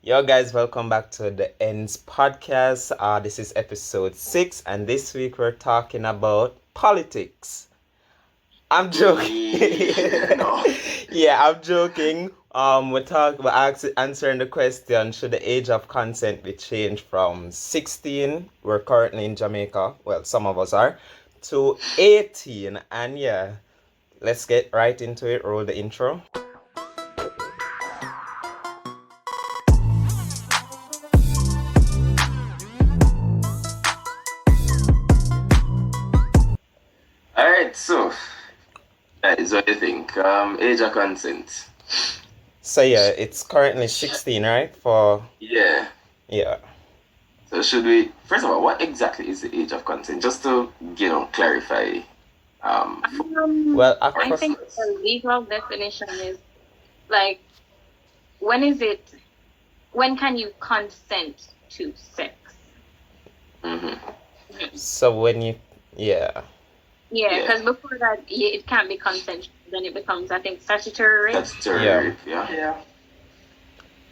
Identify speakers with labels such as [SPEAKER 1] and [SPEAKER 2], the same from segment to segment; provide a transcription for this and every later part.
[SPEAKER 1] Yo, guys, welcome back to the Endz Podcast. This is episode 6, and this week we're talking about politics. I'm joking.
[SPEAKER 2] No.
[SPEAKER 1] Yeah, I'm joking. We're answering the question: should the age of consent be changed from 16? We're currently in Jamaica. Well, some of us are, to 18. And yeah, let's get right into it. Roll the intro.
[SPEAKER 2] Alright, so guys, what do you think? Age of consent.
[SPEAKER 1] So yeah, it's currently 16, right?
[SPEAKER 2] Yeah.
[SPEAKER 1] Yeah.
[SPEAKER 2] So should we first of all, what exactly is the age of consent? Just to clarify.
[SPEAKER 1] Well,
[SPEAKER 3] I think the legal definition is like, when can you consent to sex?
[SPEAKER 1] so when you, yeah.
[SPEAKER 3] Yeah, because before that, it can't be consensual. Then it becomes, I think, statutory rape.
[SPEAKER 2] Statutory
[SPEAKER 1] Yeah.
[SPEAKER 2] rape, yeah.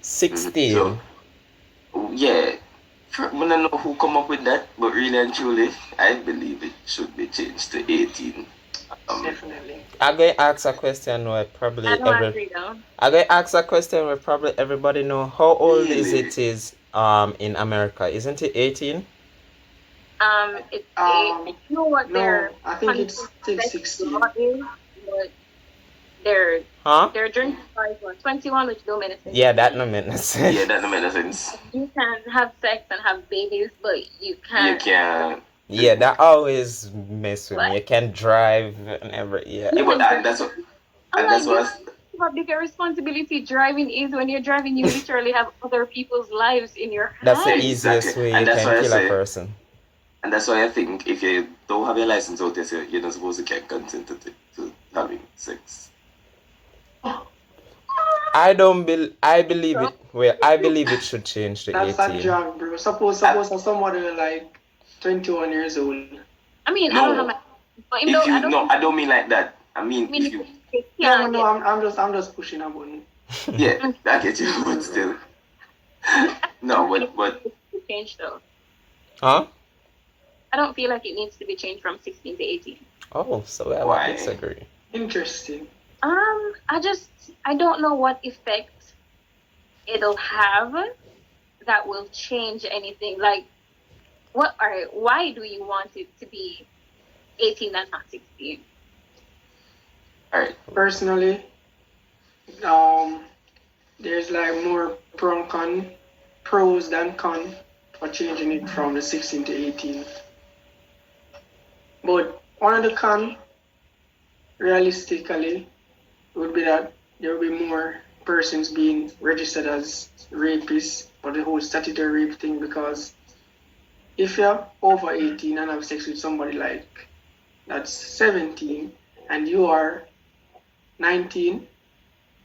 [SPEAKER 1] 16.
[SPEAKER 2] So, yeah. I don't know who come up with that, but really and truly, I believe it should be changed to 18.
[SPEAKER 4] Definitely.
[SPEAKER 1] I'm going to ask a question where probably
[SPEAKER 3] I don't agree though.
[SPEAKER 1] I'm going to ask a question where probably everybody know. How old is
[SPEAKER 2] Really?
[SPEAKER 1] it in America? Isn't it 18?
[SPEAKER 3] It's I know what
[SPEAKER 4] No,
[SPEAKER 3] their
[SPEAKER 4] I think it's still
[SPEAKER 3] consent
[SPEAKER 4] 16.
[SPEAKER 3] law is, but their
[SPEAKER 1] Huh?
[SPEAKER 3] drinking size was 21, which don't make sense.
[SPEAKER 1] Yeah, that no make no sense.
[SPEAKER 2] Yeah, that doesn't make sense.
[SPEAKER 3] You can have sex and have babies, but you
[SPEAKER 2] You
[SPEAKER 3] can't.
[SPEAKER 2] can.
[SPEAKER 1] Yeah, that always mess with
[SPEAKER 3] What?
[SPEAKER 1] me. You can drive and every, yeah.
[SPEAKER 2] Yeah, but that's what. And that's what.
[SPEAKER 3] How big a responsibility driving is. When you're driving, you literally have other people's lives in your hands.
[SPEAKER 1] That's the
[SPEAKER 2] Exactly.
[SPEAKER 1] easiest way you
[SPEAKER 2] And that's
[SPEAKER 1] can
[SPEAKER 2] why I
[SPEAKER 1] kill a
[SPEAKER 2] say-
[SPEAKER 1] person.
[SPEAKER 2] And that's why I think if you don't have your license out there, so you're not supposed to get consent to having sex.
[SPEAKER 1] I believe it. Well, I believe it should change to
[SPEAKER 4] That's a
[SPEAKER 1] 18.
[SPEAKER 4] drug, bro. Suppose somebody like 21 years old.
[SPEAKER 3] I mean, I
[SPEAKER 2] No.
[SPEAKER 3] don't have my. But
[SPEAKER 2] If
[SPEAKER 3] even though
[SPEAKER 2] you
[SPEAKER 3] I don't.
[SPEAKER 2] no, I don't mean like that. I mean,
[SPEAKER 3] I mean,
[SPEAKER 2] if you
[SPEAKER 3] yeah,
[SPEAKER 4] No, I'm just pushing a button.
[SPEAKER 2] yeah, I get you, but still. No, but
[SPEAKER 3] change though.
[SPEAKER 1] Huh?
[SPEAKER 3] I don't feel like it needs to be changed from 16 to 18.
[SPEAKER 1] Oh, so I
[SPEAKER 2] Why?
[SPEAKER 1] would disagree.
[SPEAKER 4] Interesting.
[SPEAKER 3] I don't know what effect it'll have that will change anything. Like, why do you want it to be 18 and not 16?
[SPEAKER 2] alright.
[SPEAKER 4] Personally, there's like more pros than con for changing it from the 16 to 18. But one of the con, realistically, would be that there will be more persons being registered as rapists for the whole statutory rape thing, because if you're over 18 and have sex with somebody like that's 17 and you are 19,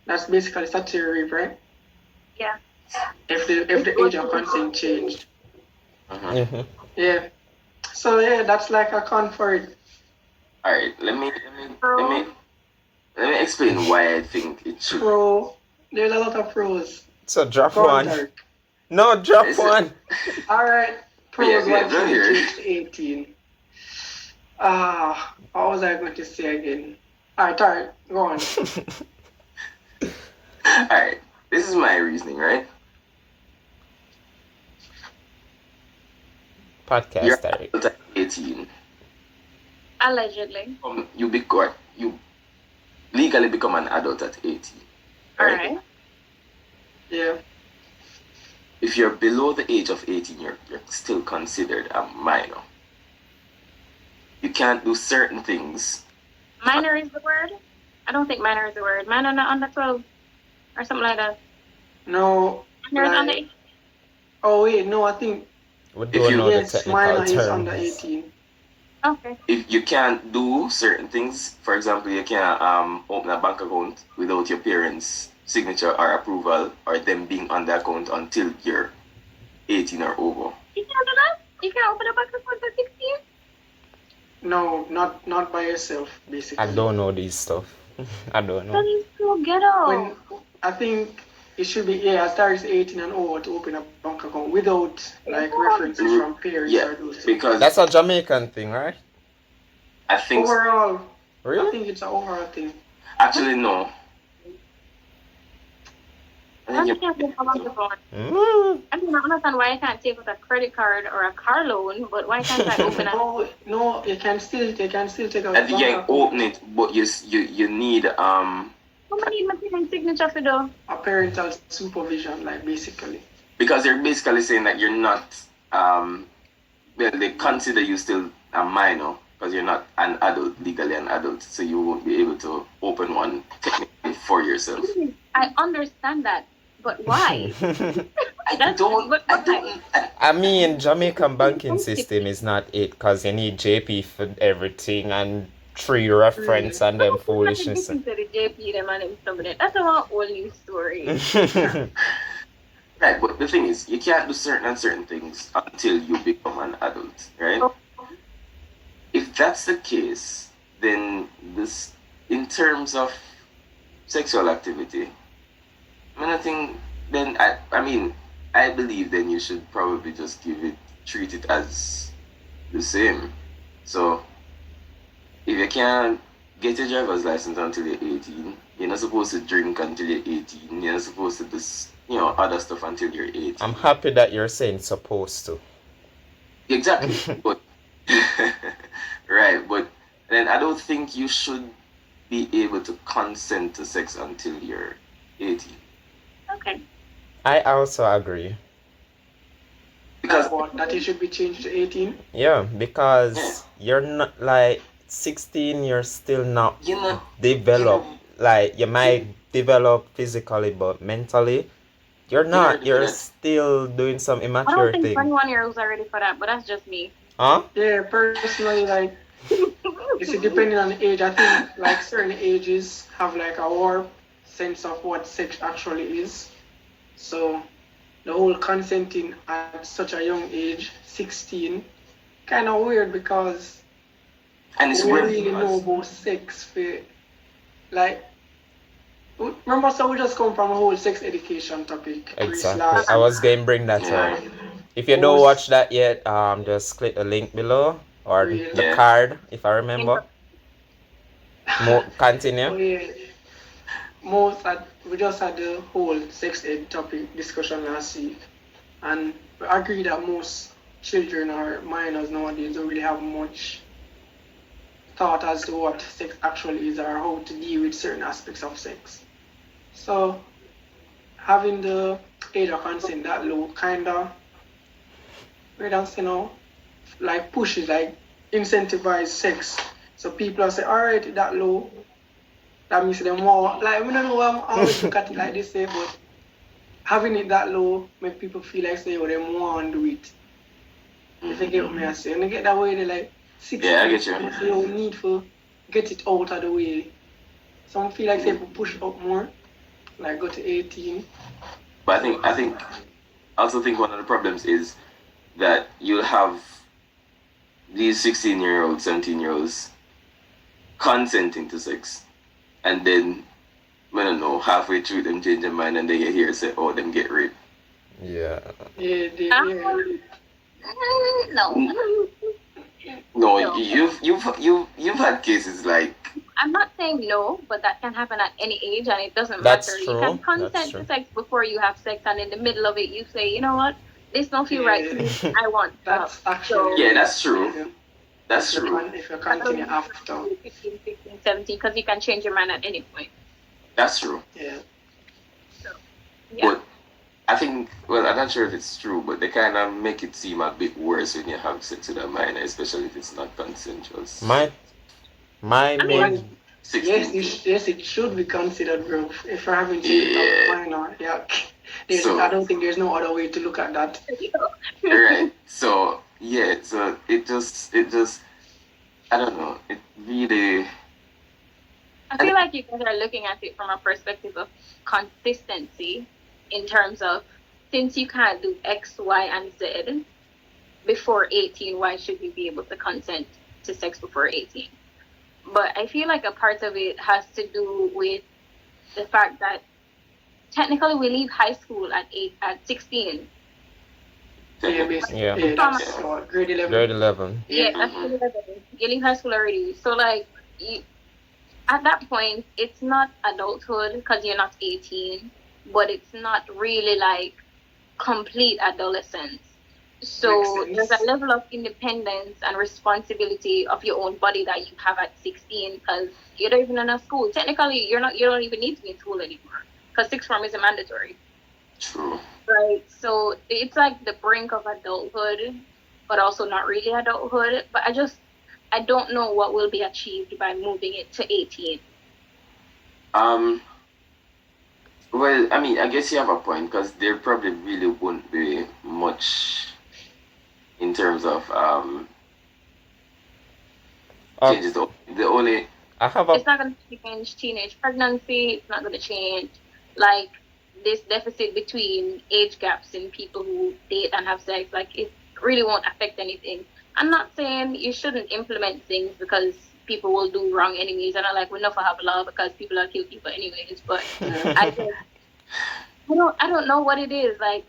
[SPEAKER 4] that's basically statutory rape, right?
[SPEAKER 3] Yeah.
[SPEAKER 4] If the age of consent changed.
[SPEAKER 1] Mm-hmm.
[SPEAKER 4] Yeah. So yeah, that's like a con for it.
[SPEAKER 2] Alright, let me explain why I think it should.
[SPEAKER 4] Pro, there's a lot of pros.
[SPEAKER 1] So drop
[SPEAKER 4] Pro
[SPEAKER 1] one.
[SPEAKER 4] and dark.
[SPEAKER 1] No, drop
[SPEAKER 2] Is it-
[SPEAKER 1] one.
[SPEAKER 4] Alright, pros
[SPEAKER 2] Yeah,
[SPEAKER 4] why
[SPEAKER 2] go
[SPEAKER 4] should we
[SPEAKER 2] here.
[SPEAKER 4] change to 18? What was I going to say again? Alright, go on.
[SPEAKER 2] Alright, this is my reasoning, right?
[SPEAKER 1] Podcast
[SPEAKER 2] You're
[SPEAKER 1] direct.
[SPEAKER 2] adult at 18.
[SPEAKER 3] Allegedly.
[SPEAKER 2] You legally become an adult at 18.
[SPEAKER 3] All
[SPEAKER 2] Right?
[SPEAKER 3] right.
[SPEAKER 4] Yeah.
[SPEAKER 2] If you're below the age of 18, you're still considered a minor. You can't do certain things.
[SPEAKER 3] Minor is the word? I don't think minor is the word. Minor not under 12 or something like that.
[SPEAKER 4] No.
[SPEAKER 3] Minor is
[SPEAKER 4] Like-
[SPEAKER 3] under 18.
[SPEAKER 4] Oh wait, no, I think
[SPEAKER 1] We
[SPEAKER 2] If
[SPEAKER 1] don't
[SPEAKER 2] you-
[SPEAKER 1] know the
[SPEAKER 4] yes,
[SPEAKER 1] technical
[SPEAKER 4] minor is
[SPEAKER 1] terms.
[SPEAKER 4] under 18.
[SPEAKER 3] Okay.
[SPEAKER 2] If you can't do certain things, for example, you can't open a bank account without your parents' signature or approval, or them being on the account until you're 18 or over.
[SPEAKER 3] You can't do that? You can't open a bank account at 16?
[SPEAKER 4] No, not by yourself, basically.
[SPEAKER 1] I don't know this stuff. I don't
[SPEAKER 3] That
[SPEAKER 1] know.
[SPEAKER 3] is so ghetto.
[SPEAKER 4] When I think it should be as far as 18 and over to open a bank account without like references from parents
[SPEAKER 2] Yeah,
[SPEAKER 4] or those things.
[SPEAKER 2] because
[SPEAKER 1] That's a Jamaican thing, right?
[SPEAKER 2] I think
[SPEAKER 4] Overall, I
[SPEAKER 1] Really?
[SPEAKER 4] think it's an overall thing.
[SPEAKER 2] actually no. I
[SPEAKER 3] I
[SPEAKER 2] think
[SPEAKER 3] can't take a bank account.
[SPEAKER 1] Mm.
[SPEAKER 3] I don't understand why I can't take out a credit card or a car loan, but why can't I open a
[SPEAKER 4] No, you can still take out
[SPEAKER 2] you
[SPEAKER 4] a bank
[SPEAKER 2] can
[SPEAKER 4] account.
[SPEAKER 2] open it, but you need
[SPEAKER 3] Somebody my parents' signature for the
[SPEAKER 4] A parental supervision, like basically.
[SPEAKER 2] because they're basically saying that you're not well, they consider you still a minor because you're not an adult, legally an adult, so you won't be able to open one technically for yourself.
[SPEAKER 3] I understand that, but why?
[SPEAKER 2] I don't.
[SPEAKER 1] I mean, Jamaican banking system is not it because you need JP for everything and 3 reference and them foolishness.
[SPEAKER 3] To the JP them and them stuff like that. That's a whole new story.
[SPEAKER 2] Right, but the thing is, you can't do certain things until you become an adult, right? If that's the case, then this, in terms of sexual activity, I think then I mean I believe then you should probably just treat it as the same. So if you can't get your driver's license until you're 18, you're not supposed to drink until you're 18, you're not supposed to do other stuff until you're 18.
[SPEAKER 1] I'm happy that you're saying supposed to.
[SPEAKER 2] Exactly. But right, but then I don't think you should be able to consent to sex until you're 18.
[SPEAKER 3] Okay.
[SPEAKER 1] I also agree.
[SPEAKER 2] Because
[SPEAKER 4] That it should be changed to 18.
[SPEAKER 1] Yeah, because you're not like 16, you're still not developed. Like you might develop physically, but mentally, you're not. You're still doing some
[SPEAKER 3] I don't
[SPEAKER 1] immature
[SPEAKER 3] think
[SPEAKER 1] thing.
[SPEAKER 3] 21-year-olds are ready for that, but that's just me.
[SPEAKER 1] Huh?
[SPEAKER 4] Yeah, personally, like, it's depending on the age. I think like certain ages have like a warped sense of what sex actually is. So the whole consenting at such a young age, 16, kind of weird because
[SPEAKER 2] and it's
[SPEAKER 4] we
[SPEAKER 2] weird
[SPEAKER 4] really know about sex. Like, remember, so we just come from a whole sex education topic.
[SPEAKER 1] Exactly. I was going to bring that up. If you don't watch that yet, just click the link below or the card, if I remember. Continue.
[SPEAKER 4] Oh, yeah. We just had the whole sex ed topic discussion last week, and we agree that most children or minors nowadays don't really have much thought as to what sex actually is or how to deal with certain aspects of sex. So having the age of consent that low kind of, like pushes, like incentivize sex. So people are say, all right, that low. That means them more, like, I don't know why I always look at it like this, but having it that low make people feel like, say, they want to do it. If you get what I say. And they get that way, they like, 16,
[SPEAKER 2] I get you.
[SPEAKER 4] They don't need to get it out of the way. Some feel like they push up more, like go to 18.
[SPEAKER 2] But I also think one of the problems is that you'll have these 16-year-olds, 17-year-olds consenting to sex. And then, I don't know, halfway through them change their mind and then you hear say, oh, them get raped.
[SPEAKER 1] Yeah.
[SPEAKER 3] No.
[SPEAKER 2] No, you've had cases like.
[SPEAKER 3] I'm not saying no, but that can happen at any age and it doesn't
[SPEAKER 1] That's
[SPEAKER 3] matter.
[SPEAKER 1] true.
[SPEAKER 3] You can consent to sex before you have sex, and in the middle of it you say, you know what, this don't feel right to me. I want
[SPEAKER 4] That's actually.
[SPEAKER 2] Yeah, that's true. That's true.
[SPEAKER 4] If you continue after
[SPEAKER 3] 15, 16, 17, because you can change your mind at any point.
[SPEAKER 2] That's true.
[SPEAKER 4] Yeah.
[SPEAKER 3] So, yeah.
[SPEAKER 2] But I think, well, I'm not sure if it's true, but they kind of make it seem a bit worse when you have sex with a minor, especially if it's not consensual.
[SPEAKER 1] My main.
[SPEAKER 4] Yes, it should be considered growth. If you're having sex with a minor, I don't think there's no other way to look at that.
[SPEAKER 2] Right. So it just I don't know. It really.
[SPEAKER 3] I feel like you guys are looking at it from a perspective of consistency in terms of, since you can't do X, Y, and Z before 18, why should you be able to consent to sex before 18? But I feel like a part of it has to do with the fact that technically we leave high school at 16.
[SPEAKER 4] Yeah, basically.
[SPEAKER 1] Yeah.
[SPEAKER 4] Yeah,
[SPEAKER 3] From
[SPEAKER 4] that's what, grade 11.
[SPEAKER 1] Grade 11.
[SPEAKER 3] yeah, that's
[SPEAKER 2] Mhm.
[SPEAKER 3] 11. You leave high school already. So like at that point, it's not adulthood because you're not 18, but it's not really like complete adolescence. So
[SPEAKER 4] Makes
[SPEAKER 3] there's a
[SPEAKER 4] sense.
[SPEAKER 3] level of independence and responsibility of your own body that you have at 16 because you're not even in a school. Technically, you don't even need to be in school anymore because sixth form isn't mandatory.
[SPEAKER 2] True.
[SPEAKER 3] Right. So it's like the brink of adulthood, but also not really adulthood. But I don't know what will be achieved by moving it to 18.
[SPEAKER 2] Um. Well, I mean, I guess you have a point because there probably really won't be much in terms of
[SPEAKER 1] Uh,
[SPEAKER 2] changes. The only
[SPEAKER 1] I have a
[SPEAKER 3] It's not going to change teenage pregnancy. It's not going to change like this deficit between age gaps in people who date and have sex. Like it really won't affect anything. I'm not saying you shouldn't implement things because people will do wrong anyways. And I like we never have a law because people will kill people anyways. But I just I don't know what it is. Like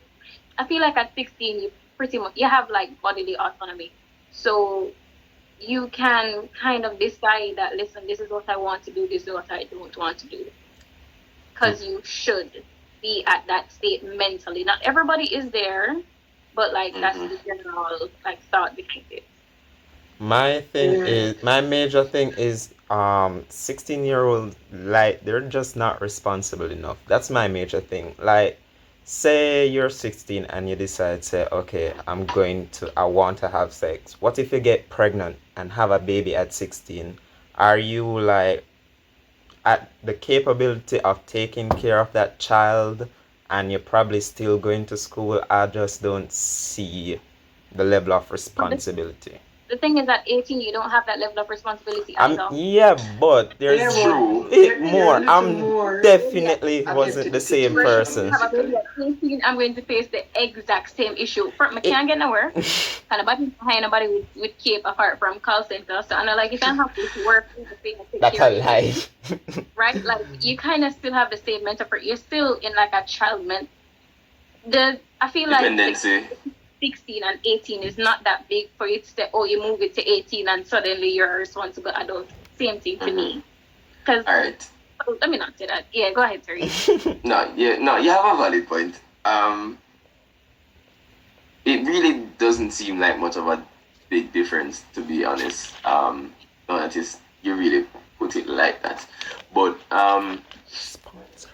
[SPEAKER 3] I feel like at 16 you pretty much you have like bodily autonomy. So you can kind of decide that listen, this is what I want to do, this is what I don't want to do. Because you should be at that state mentally. Not everybody is there, but like that's
[SPEAKER 2] Mhm.
[SPEAKER 3] the general like thought behind it.
[SPEAKER 4] Yeah.
[SPEAKER 1] my major thing is 16-year-old, like they're just not responsible enough. That's my major thing. Like say you're 16 and you decide say okay, I want to have sex. What if you get pregnant and have a baby at 16? Are you like at the capability of taking care of that child and you're probably still going to school? I just don't see the level of
[SPEAKER 3] But
[SPEAKER 1] responsibility.
[SPEAKER 3] the thing is at 18 you don't have that level of responsibility
[SPEAKER 1] I'm
[SPEAKER 3] either.
[SPEAKER 1] yeah, but
[SPEAKER 4] Yeah,
[SPEAKER 1] there's
[SPEAKER 4] but
[SPEAKER 2] True.
[SPEAKER 4] you're a
[SPEAKER 1] more.
[SPEAKER 4] little
[SPEAKER 1] I'm
[SPEAKER 4] more
[SPEAKER 3] Maybe at
[SPEAKER 1] definitely
[SPEAKER 4] adept
[SPEAKER 1] wasn't
[SPEAKER 4] to
[SPEAKER 1] the
[SPEAKER 4] the
[SPEAKER 1] same
[SPEAKER 3] first
[SPEAKER 4] situation,
[SPEAKER 1] person.
[SPEAKER 3] have a baby
[SPEAKER 4] basically.
[SPEAKER 3] at 18, I'm going to face the exact same issue. I
[SPEAKER 1] It,
[SPEAKER 3] can't get nowhere. And nobody behind nobody with cape apart from call center. So I know like if I have to work everything and take
[SPEAKER 1] that's
[SPEAKER 3] care
[SPEAKER 1] a
[SPEAKER 3] of you,
[SPEAKER 1] lie.
[SPEAKER 3] right? Like you kind of still have the same mental for you're still in like a child I feel like the
[SPEAKER 2] Dependency.
[SPEAKER 3] 16 and 18 is not that big for you to say, oh, you move it to 18 and suddenly you're a responsible adult. Same thing to
[SPEAKER 2] Mhm.
[SPEAKER 3] me. Because
[SPEAKER 2] All right.
[SPEAKER 3] let me not say that. Yeah, go ahead, sorry.
[SPEAKER 2] No, yeah, no, you have a valid point. It really doesn't seem like much of a big difference, to be honest. No, that is you really put it like that, but
[SPEAKER 1] Sponsor.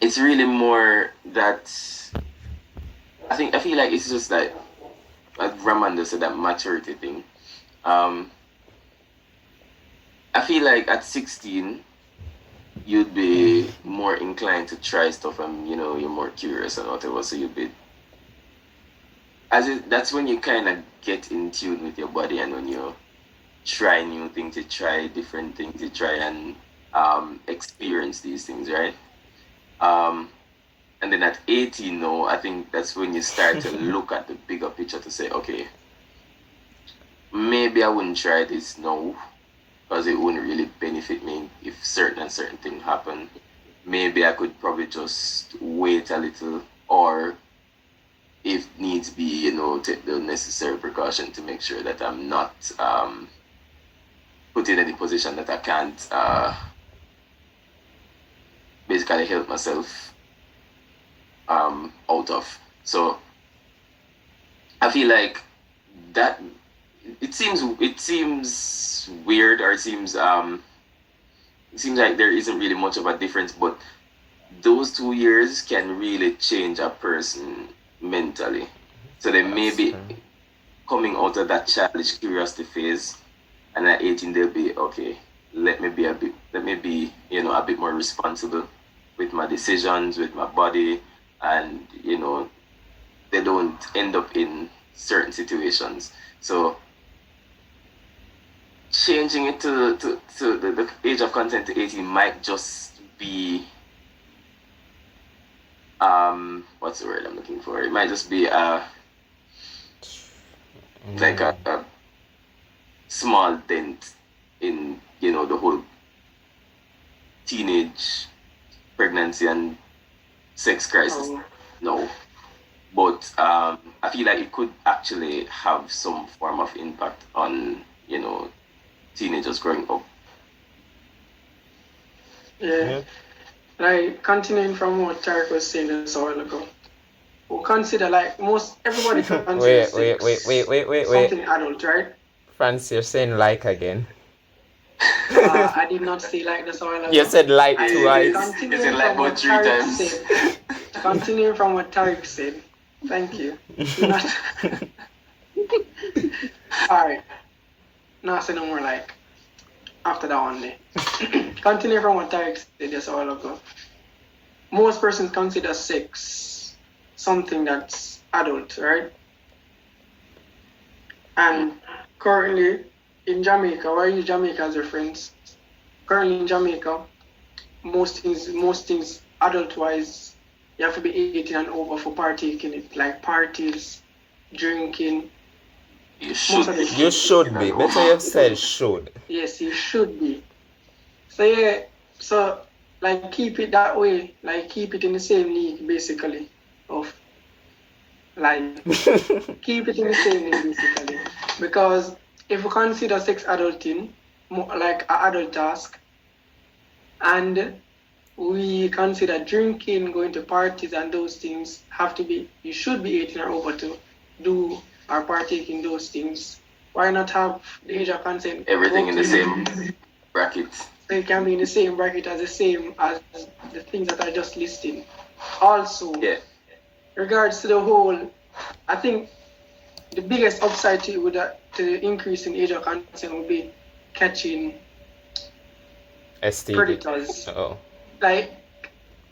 [SPEAKER 2] it's really more that I feel like it's just like as Ramanda said, that maturity thing. Um, I feel like at 16 you'd be more inclined to try stuff, and you're more curious and whatever. So you'd be that's when you kind of get in tune with your body, and when you try new things, you try different things, you try and experience these things, right? Um, and then at 18, no, I think that's when you start to look at the bigger picture to say, okay, maybe I wouldn't try this now because it wouldn't really benefit me if certain thing happen. Maybe I could probably just wait a little, or if needs be, take the necessary precaution to make sure that I'm not put in any position that I can't basically help myself out of. So I feel like that it seems weird, or it seems like there isn't really much of a difference, but those 2 years can really change a person mentally. So they may
[SPEAKER 1] That's
[SPEAKER 2] be
[SPEAKER 1] true.
[SPEAKER 2] coming out of that childish curiosity phase, and at 18 they'll be okay. Let me be, a bit more responsible with my decisions, with my body, and they don't end up in certain situations. So changing it to the age of consent to 18 might just be what's the word I'm looking for? It might just be like a small dent in the whole teenage pregnancy and sex crisis.
[SPEAKER 4] Oh,
[SPEAKER 2] No. But I feel like it could actually have some form of impact on, teenagers growing up.
[SPEAKER 4] yeah.
[SPEAKER 1] Yeah.
[SPEAKER 4] Like continuing from what Tarek was saying just a while ago. We consider like most everybody considers
[SPEAKER 1] Wait.
[SPEAKER 4] something adult, right?
[SPEAKER 1] France, you're saying like again.
[SPEAKER 4] I did not say like this a while ago.
[SPEAKER 1] You said like
[SPEAKER 4] I said
[SPEAKER 1] twice.
[SPEAKER 2] Is it like about 3 times?
[SPEAKER 4] Continuing from what Tarek said. Thank you. Not alright. Not say no more like after that one day. Continue from what Tarek said just a while ago. Most persons consider sex something that's adult, right? And currently in Jamaica, why use Jamaica as reference? Currently in Jamaica, most things adult wise, you have to be 18 and over for partaking it. Like parties, drinking.
[SPEAKER 2] You should.
[SPEAKER 1] You should be. Better you said should.
[SPEAKER 4] Yes, you should be. So yeah, so like keep it that way, like keep it in the same league basically. Of like keep it in the same league basically. Because if we consider sex adulting like an adult task, and we consider drinking, going to parties and those things you should be 18 or over to do or partake in those things. Why not have the age of consent?
[SPEAKER 2] Everything in the same bracket.
[SPEAKER 4] So it can be in the same bracket as the things that I just listed. Also,
[SPEAKER 2] Yeah.
[SPEAKER 4] regards to the whole, I think the biggest upside to the increase in age of consent would be catching
[SPEAKER 1] STD.
[SPEAKER 4] predators.
[SPEAKER 1] Oh.
[SPEAKER 4] Like,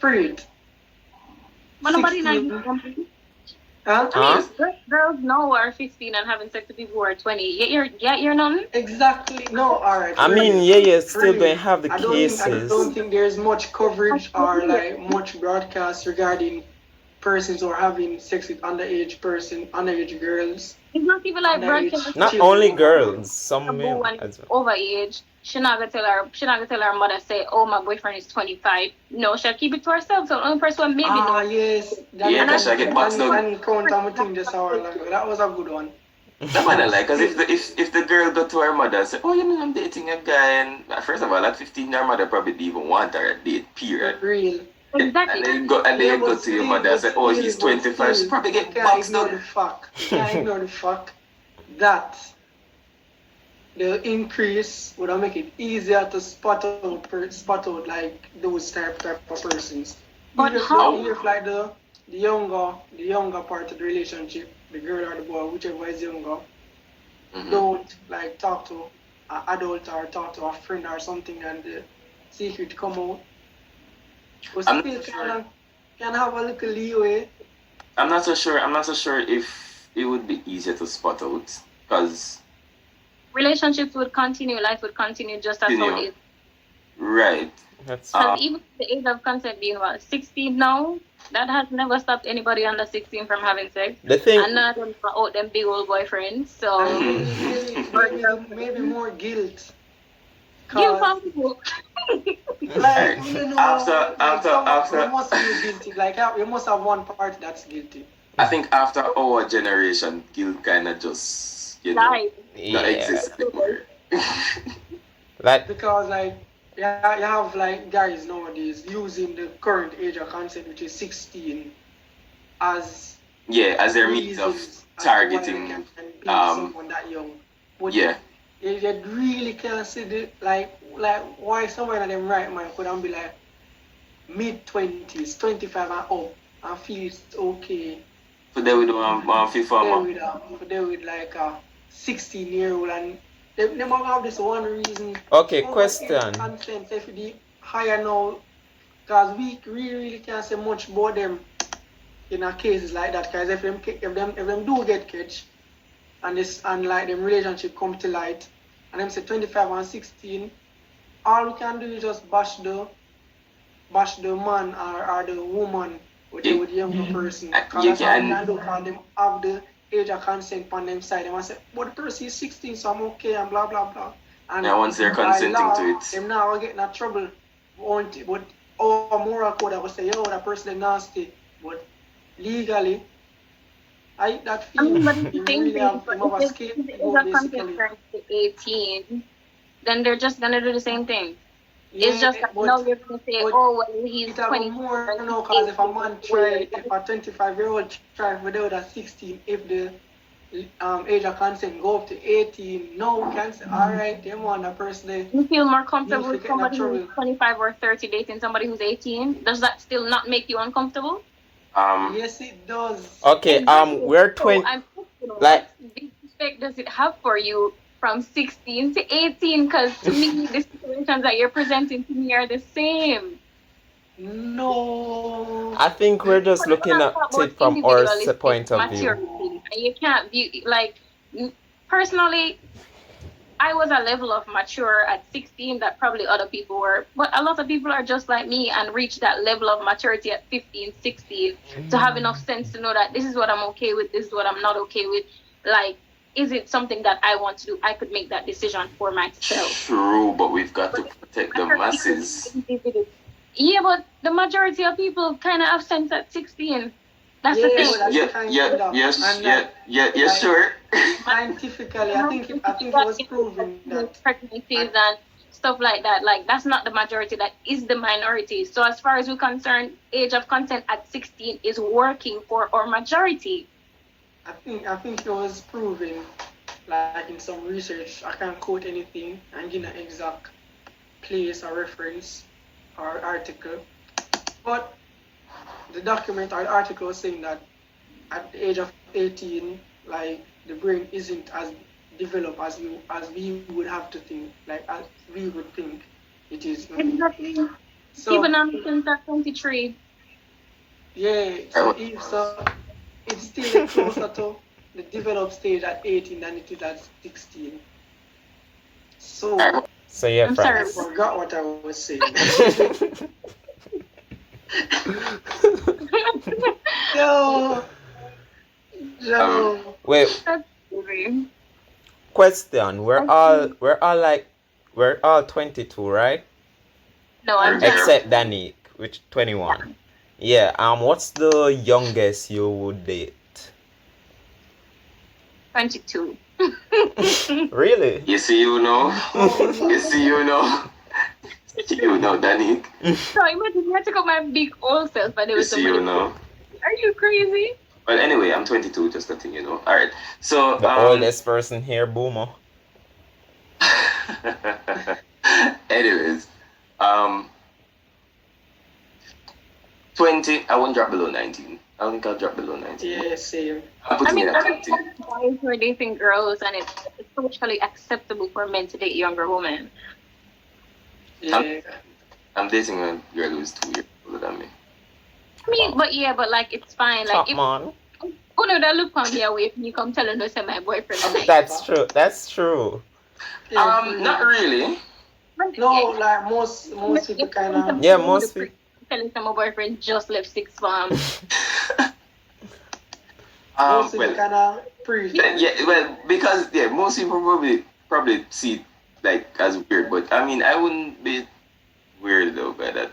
[SPEAKER 4] period.
[SPEAKER 3] But nobody
[SPEAKER 4] 16.
[SPEAKER 3] knows.
[SPEAKER 4] Huh?
[SPEAKER 1] Huh?
[SPEAKER 3] Girls now are 15 and having sex with people who are 20. You're none.
[SPEAKER 4] Exactly. No, alright.
[SPEAKER 1] I mean, you're still going to have the
[SPEAKER 4] I
[SPEAKER 1] cases.
[SPEAKER 4] don't think there's much coverage or like much broadcast regarding persons who are having sex with underage girls.
[SPEAKER 3] It's not even like broadcast.
[SPEAKER 1] Not only girls, some men
[SPEAKER 3] When
[SPEAKER 1] as
[SPEAKER 3] it's
[SPEAKER 1] well.
[SPEAKER 3] overage, she not gonna tell her mother say, "Oh, my boyfriend is 25." No, she'll keep it to herself. So the only person maybe
[SPEAKER 4] Ah,
[SPEAKER 3] knows.
[SPEAKER 4] yes.
[SPEAKER 2] Yeah, that's I get boxed out.
[SPEAKER 4] And count on my thing just a while ago. That was a good one.
[SPEAKER 2] That man I like, because if the girl go to her mother and say, oh, I'm dating a guy, and first of all, at 15, her mother probably didn't even want her at date, period.
[SPEAKER 4] Real.
[SPEAKER 3] Exactly.
[SPEAKER 2] And then you go to your mother and say, oh, he's 25, she probably get boxed
[SPEAKER 4] Can't
[SPEAKER 2] out.
[SPEAKER 4] ignore the fact that the increase would make it easier to spot out like those type of persons.
[SPEAKER 3] But
[SPEAKER 4] Even
[SPEAKER 3] how?
[SPEAKER 4] if like the younger part of the relationship, the girl or the boy, whichever is younger,
[SPEAKER 2] Mhm.
[SPEAKER 4] don't like talk to an adult or talk to a friend or something, and the secret come out. We
[SPEAKER 2] I'm
[SPEAKER 4] still
[SPEAKER 2] not sure.
[SPEAKER 4] can have a little leeway.
[SPEAKER 2] I'm not so sure if it would be easier to spot out, because,
[SPEAKER 3] Relationships would continue, life would continue just as how it is.
[SPEAKER 2] right.
[SPEAKER 1] That's
[SPEAKER 3] Because even the age of consent being 16 now, that has never stopped anybody under 16 from having sex.
[SPEAKER 1] the thing.
[SPEAKER 3] And none of them are out them big old boyfriends. So
[SPEAKER 4] And maybe more guilt.
[SPEAKER 3] give
[SPEAKER 4] 'Cause,
[SPEAKER 3] some people.
[SPEAKER 4] like, you know,
[SPEAKER 2] After-
[SPEAKER 4] you must be guilty. Like you must have one party that's guilty.
[SPEAKER 2] I think after our generation, guilt kind of just,
[SPEAKER 3] Life.
[SPEAKER 2] not
[SPEAKER 1] Yeah.
[SPEAKER 2] exist anymore.
[SPEAKER 1] Like,
[SPEAKER 4] Because like you have like guys nowadays using the current age of consent, which is 16, as
[SPEAKER 2] Yeah, as their means of
[SPEAKER 4] reasons as to why they
[SPEAKER 2] targeting,
[SPEAKER 4] can be
[SPEAKER 2] um,
[SPEAKER 4] someone that young. But
[SPEAKER 2] yeah.
[SPEAKER 4] you really can't see the like why someone of them right man could be like mid-20s, 25 and up, and feel it's okay.
[SPEAKER 2] So they would want
[SPEAKER 4] They with like a 16-year-old, and they might have this one reason.
[SPEAKER 1] okay,
[SPEAKER 4] Oh,
[SPEAKER 1] question.
[SPEAKER 4] consent if the higher now, because we really can't say much about them in a cases like that. Because if them do get catch, and like them relationship come to light, and them say 25 and 16, all we can do is just bash the man or the woman with the younger person. Because
[SPEAKER 2] You
[SPEAKER 4] that's all we
[SPEAKER 2] can-
[SPEAKER 4] can do, because them have the age of consent on them side. They must say, but the person is 16, so I'm okay, and blah blah blah. And
[SPEAKER 2] Yeah, once they're
[SPEAKER 4] by
[SPEAKER 2] consenting
[SPEAKER 4] law,
[SPEAKER 2] to it.
[SPEAKER 4] them now are getting in trouble. But or a moral code that would say, yo, that person is nasty. But legally, that
[SPEAKER 3] I mean,
[SPEAKER 4] feels
[SPEAKER 3] but it's the
[SPEAKER 4] you
[SPEAKER 3] same
[SPEAKER 4] really
[SPEAKER 3] thing.
[SPEAKER 4] have
[SPEAKER 3] But
[SPEAKER 4] him have a
[SPEAKER 3] if the age
[SPEAKER 4] scapegoat
[SPEAKER 3] of consent
[SPEAKER 4] basically.
[SPEAKER 3] turns to 18, then they're just gonna do the same thing.
[SPEAKER 4] Yeah,
[SPEAKER 3] It's just that now
[SPEAKER 4] but
[SPEAKER 3] you're gonna say,
[SPEAKER 4] but
[SPEAKER 3] oh well, he's
[SPEAKER 4] it have
[SPEAKER 3] 20
[SPEAKER 4] more
[SPEAKER 3] and
[SPEAKER 4] now
[SPEAKER 3] he's
[SPEAKER 4] because if a
[SPEAKER 3] 18.
[SPEAKER 4] man
[SPEAKER 3] Where
[SPEAKER 4] try, if a 25-year-old try without a 16, if the age of consent go up to 18, no, we can say, all right, them one a person
[SPEAKER 3] you feel more
[SPEAKER 4] need
[SPEAKER 3] comfortable
[SPEAKER 4] to
[SPEAKER 3] with
[SPEAKER 4] get in
[SPEAKER 3] somebody who's
[SPEAKER 4] trouble.
[SPEAKER 3] 25 or 30 dating somebody who's 18, does that still not make you uncomfortable?
[SPEAKER 4] Yes, it does.
[SPEAKER 1] Okay,
[SPEAKER 3] Exactly.
[SPEAKER 1] we're
[SPEAKER 3] So
[SPEAKER 1] 20,
[SPEAKER 3] I'm
[SPEAKER 1] like,
[SPEAKER 3] what disrespect does it have for you from 16 to 18? Because to me, the situations that you're presenting to me are the same.
[SPEAKER 4] No.
[SPEAKER 1] I think we're just
[SPEAKER 3] But
[SPEAKER 1] looking
[SPEAKER 3] I'm
[SPEAKER 1] at
[SPEAKER 3] talking
[SPEAKER 1] it
[SPEAKER 3] about
[SPEAKER 1] from our
[SPEAKER 3] individualistic
[SPEAKER 1] point of view.
[SPEAKER 3] maturity. And you can't be like, personally, I was a level of mature at 16 that probably other people were. But a lot of people are just like me and reach that level of maturity at 15, 16 to have enough sense to know that this is what I'm okay with, this is what I'm not okay with. Like, is it something that I want to do? I could make that decision for myself.
[SPEAKER 2] True, but we've got to protect the masses.
[SPEAKER 3] Yeah, but the majority of people kind of have sense at 16. That's the thing.
[SPEAKER 2] Yeah, sure.
[SPEAKER 4] Scientifically, I think it was proven that
[SPEAKER 3] pregnancies and stuff like that. Like, that's not the majority. That is the minority. So as far as we're concerned, age of consent at 16 is working for our majority.
[SPEAKER 4] I think it was proven, like in some research. I can't quote anything and give an exact place or reference or article, but the document or the article was saying that at the age of 18, like the brain isn't as developed as we would have to think, like as we would think it is.
[SPEAKER 3] Exactly.
[SPEAKER 4] So,
[SPEAKER 3] even on since at 23.
[SPEAKER 4] Yeah, so it's still closer to the developed stage at 18 than it is at 16. So
[SPEAKER 1] yeah,
[SPEAKER 3] I'm
[SPEAKER 1] Francis.
[SPEAKER 3] sorry.
[SPEAKER 4] I forgot what I was saying. No.
[SPEAKER 1] Wait,
[SPEAKER 3] That's scary.
[SPEAKER 1] question. We're all 22, right?
[SPEAKER 3] No, I'm
[SPEAKER 2] Sure.
[SPEAKER 1] Except Danik, which 21. Yeah. What's the youngest you would date?
[SPEAKER 3] 22.
[SPEAKER 1] Really?
[SPEAKER 2] You see, you know. Danik.
[SPEAKER 3] So imagine you had to go my big old self and there was somebody. Are you crazy?
[SPEAKER 2] Well, anyway, I'm 22, just letting you know. All right. So
[SPEAKER 1] The oldest person here, Boomer.
[SPEAKER 2] anyways, 20. I won't drop below 19. I don't think I'll drop below 19.
[SPEAKER 4] Yeah, same.
[SPEAKER 2] I'm putting it at 20.
[SPEAKER 3] Guys who are dating girls and it's socially acceptable for men to date younger women.
[SPEAKER 4] Yeah.
[SPEAKER 2] I'm dating a girl who's 2 years older than me.
[SPEAKER 3] I mean, but like it's fine. Like
[SPEAKER 1] Top
[SPEAKER 3] if
[SPEAKER 1] man.
[SPEAKER 3] oh no, that look on me away if you come telling us that my boyfriend. Like,
[SPEAKER 1] That's true. That's true.
[SPEAKER 2] Not really.
[SPEAKER 4] No, like most people kind of.
[SPEAKER 1] Yeah, most people.
[SPEAKER 3] Telling some my boyfriend just left sixth form.
[SPEAKER 4] Most people kind of prefer.
[SPEAKER 2] Yeah, well, because most people probably see it like as weird, but I mean, I wouldn't be weird though by that.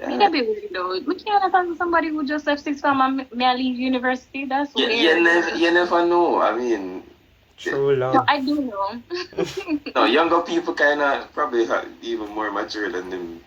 [SPEAKER 3] That'd be weird though. We can't have somebody who just left sixth form and may leave university. That's weird.
[SPEAKER 2] You never know. I mean,
[SPEAKER 1] true love.
[SPEAKER 3] No, I do know.
[SPEAKER 2] no, younger people kind of probably even more mature than them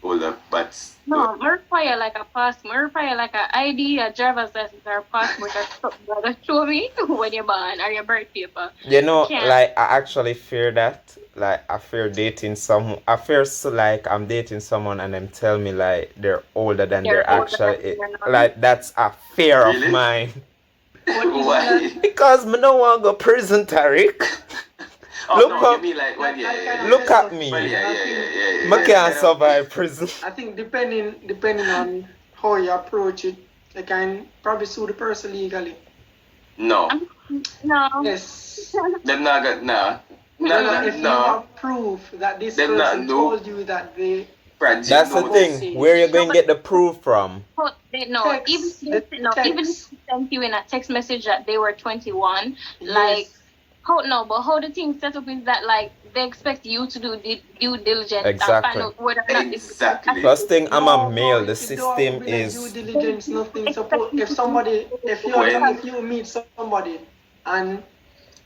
[SPEAKER 2] older, but
[SPEAKER 3] no, I require like a passport. I require like an ID, a driver's license, or a passport, or something that show me when you're born or your birth paper.
[SPEAKER 1] You know, like I actually fear that. Like I fear dating someone. I fear like I'm dating someone and them tell me like they're older than they're actually. Like that's a fear of mine.
[SPEAKER 2] Why?
[SPEAKER 1] Because I don't want to go prison, Tariq. Look at me. I can't survive prison.
[SPEAKER 4] I think depending on how you approach it, you can probably sue the person legally.
[SPEAKER 2] No.
[SPEAKER 4] Yes.
[SPEAKER 2] Them not got
[SPEAKER 4] If you have proof that this person told you that they.
[SPEAKER 1] That's the thing. Where you going to get the proof from?
[SPEAKER 3] No, even if they sent you in a text message that they were 21, like. How the thing set up is that like they expect you to do the due diligence and
[SPEAKER 1] Exactly.
[SPEAKER 3] find out whether or not this
[SPEAKER 2] Exactly.
[SPEAKER 1] First thing, I'm a
[SPEAKER 4] No,
[SPEAKER 1] male. The
[SPEAKER 4] it don't have to
[SPEAKER 1] system
[SPEAKER 4] be like
[SPEAKER 1] is
[SPEAKER 4] due diligence, nothing. Suppose if you meet somebody and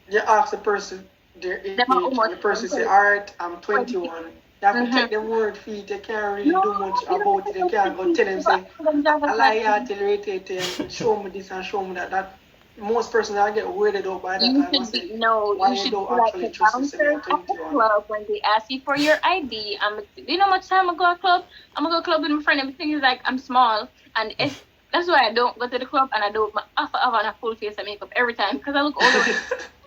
[SPEAKER 4] you ask the person their age,
[SPEAKER 3] Them are
[SPEAKER 4] and
[SPEAKER 3] almost
[SPEAKER 4] the person say, "All right, I'm 21." You have to take them word for it. They can't really do much about it. They can't go tell them say, "I lie here till you 18 and show me this and show me that." That most persons I get weirded out by that.
[SPEAKER 3] You
[SPEAKER 4] I
[SPEAKER 3] should
[SPEAKER 4] must say,
[SPEAKER 3] be no.
[SPEAKER 4] why
[SPEAKER 3] You
[SPEAKER 4] you
[SPEAKER 3] should
[SPEAKER 4] don't
[SPEAKER 3] be like
[SPEAKER 4] actually
[SPEAKER 3] the
[SPEAKER 4] trust yourself
[SPEAKER 3] bouncer
[SPEAKER 4] at
[SPEAKER 3] at the
[SPEAKER 4] 21?
[SPEAKER 3] club when they ask you for your ID. You know how much time I go to club? I'm gonna go to club with my friend. Everything is like I'm small, and that's why I don't go to the club and I don't have on a full face of makeup every time because I look older.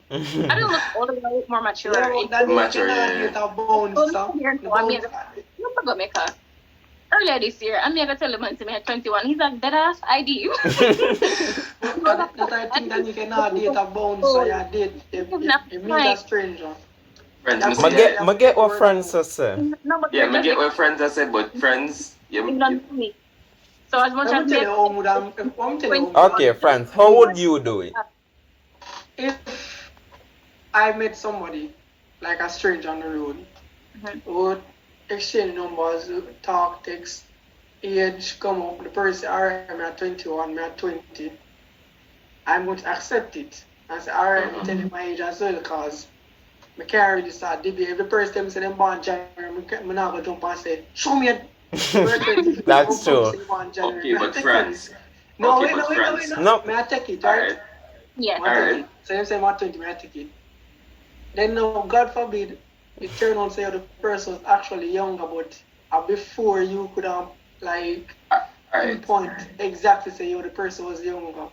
[SPEAKER 3] I don't look older. I look more mature.
[SPEAKER 4] Yeah, but that you
[SPEAKER 2] Mature,
[SPEAKER 4] cannot
[SPEAKER 2] yeah.
[SPEAKER 4] get a bounce, so the bounce.
[SPEAKER 3] I'm gonna make a. Earlier this year, I'm gonna tell the man to me at 21. He's like, dead ass ID.
[SPEAKER 4] That I think that you cannot date a bounce, so you date you meet a stranger.
[SPEAKER 2] Friends,
[SPEAKER 4] That's
[SPEAKER 2] me
[SPEAKER 4] it.
[SPEAKER 2] say,
[SPEAKER 1] I get what friends say.
[SPEAKER 3] No, but
[SPEAKER 2] yeah,
[SPEAKER 3] you're
[SPEAKER 2] me
[SPEAKER 3] just
[SPEAKER 2] get what friends I say, but friends,
[SPEAKER 3] you don't know me. So as much
[SPEAKER 4] I'm
[SPEAKER 3] as
[SPEAKER 4] telling you how would I'm telling you how would
[SPEAKER 1] Okay, friends, how would you do it?
[SPEAKER 4] if I met somebody like a stranger on the road, would exchange numbers, talk, text, age, come up, the person, alright, I'm at 21, I'm at 20. I'm going to accept it. And say, alright, I'm telling my age as well, because I can't really start debate. If the person them say them born January, I'm not going to jump and say, show me a birthday.
[SPEAKER 1] That's true.
[SPEAKER 2] okay, but friends.
[SPEAKER 4] No,
[SPEAKER 2] Okay,
[SPEAKER 4] wait,
[SPEAKER 2] but friends.
[SPEAKER 1] No.
[SPEAKER 4] May I take it, right?
[SPEAKER 2] Alright.
[SPEAKER 3] Yes.
[SPEAKER 4] I take
[SPEAKER 2] Alright.
[SPEAKER 4] it. So you say I'm 20, may I take it? Then no, God forbid, it turn out say the person was actually younger, but before you could have like
[SPEAKER 2] Alright.
[SPEAKER 4] pinpoint exactly say the person was younger.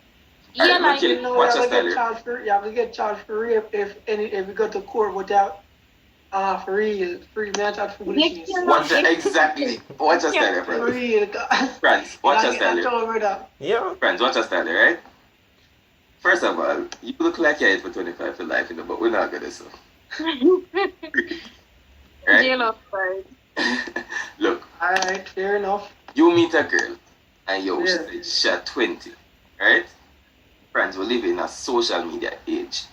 [SPEAKER 3] Yeah,
[SPEAKER 2] Alright,
[SPEAKER 3] like
[SPEAKER 2] okay.
[SPEAKER 4] You know,
[SPEAKER 2] Watch
[SPEAKER 4] you
[SPEAKER 2] us tell you.
[SPEAKER 4] have to get charged for rape if you go to court without for real, free mental foolishness.
[SPEAKER 3] Yeah.
[SPEAKER 2] Watch us exactly. Watch us tell you,
[SPEAKER 4] For
[SPEAKER 2] friends.
[SPEAKER 4] real.
[SPEAKER 2] Friends, watch us tell you.
[SPEAKER 4] brother.
[SPEAKER 1] Yeah.
[SPEAKER 2] Friends, watch us tell you, right? First of all, you look like you're 8 for 25 for life, but we're not gonna so. Right?
[SPEAKER 3] J-Lo first.
[SPEAKER 2] Look,
[SPEAKER 4] Alright, fair enough.
[SPEAKER 2] you meet a girl and
[SPEAKER 4] Yeah.
[SPEAKER 2] she's 20, right? Friends, we live in a social media age.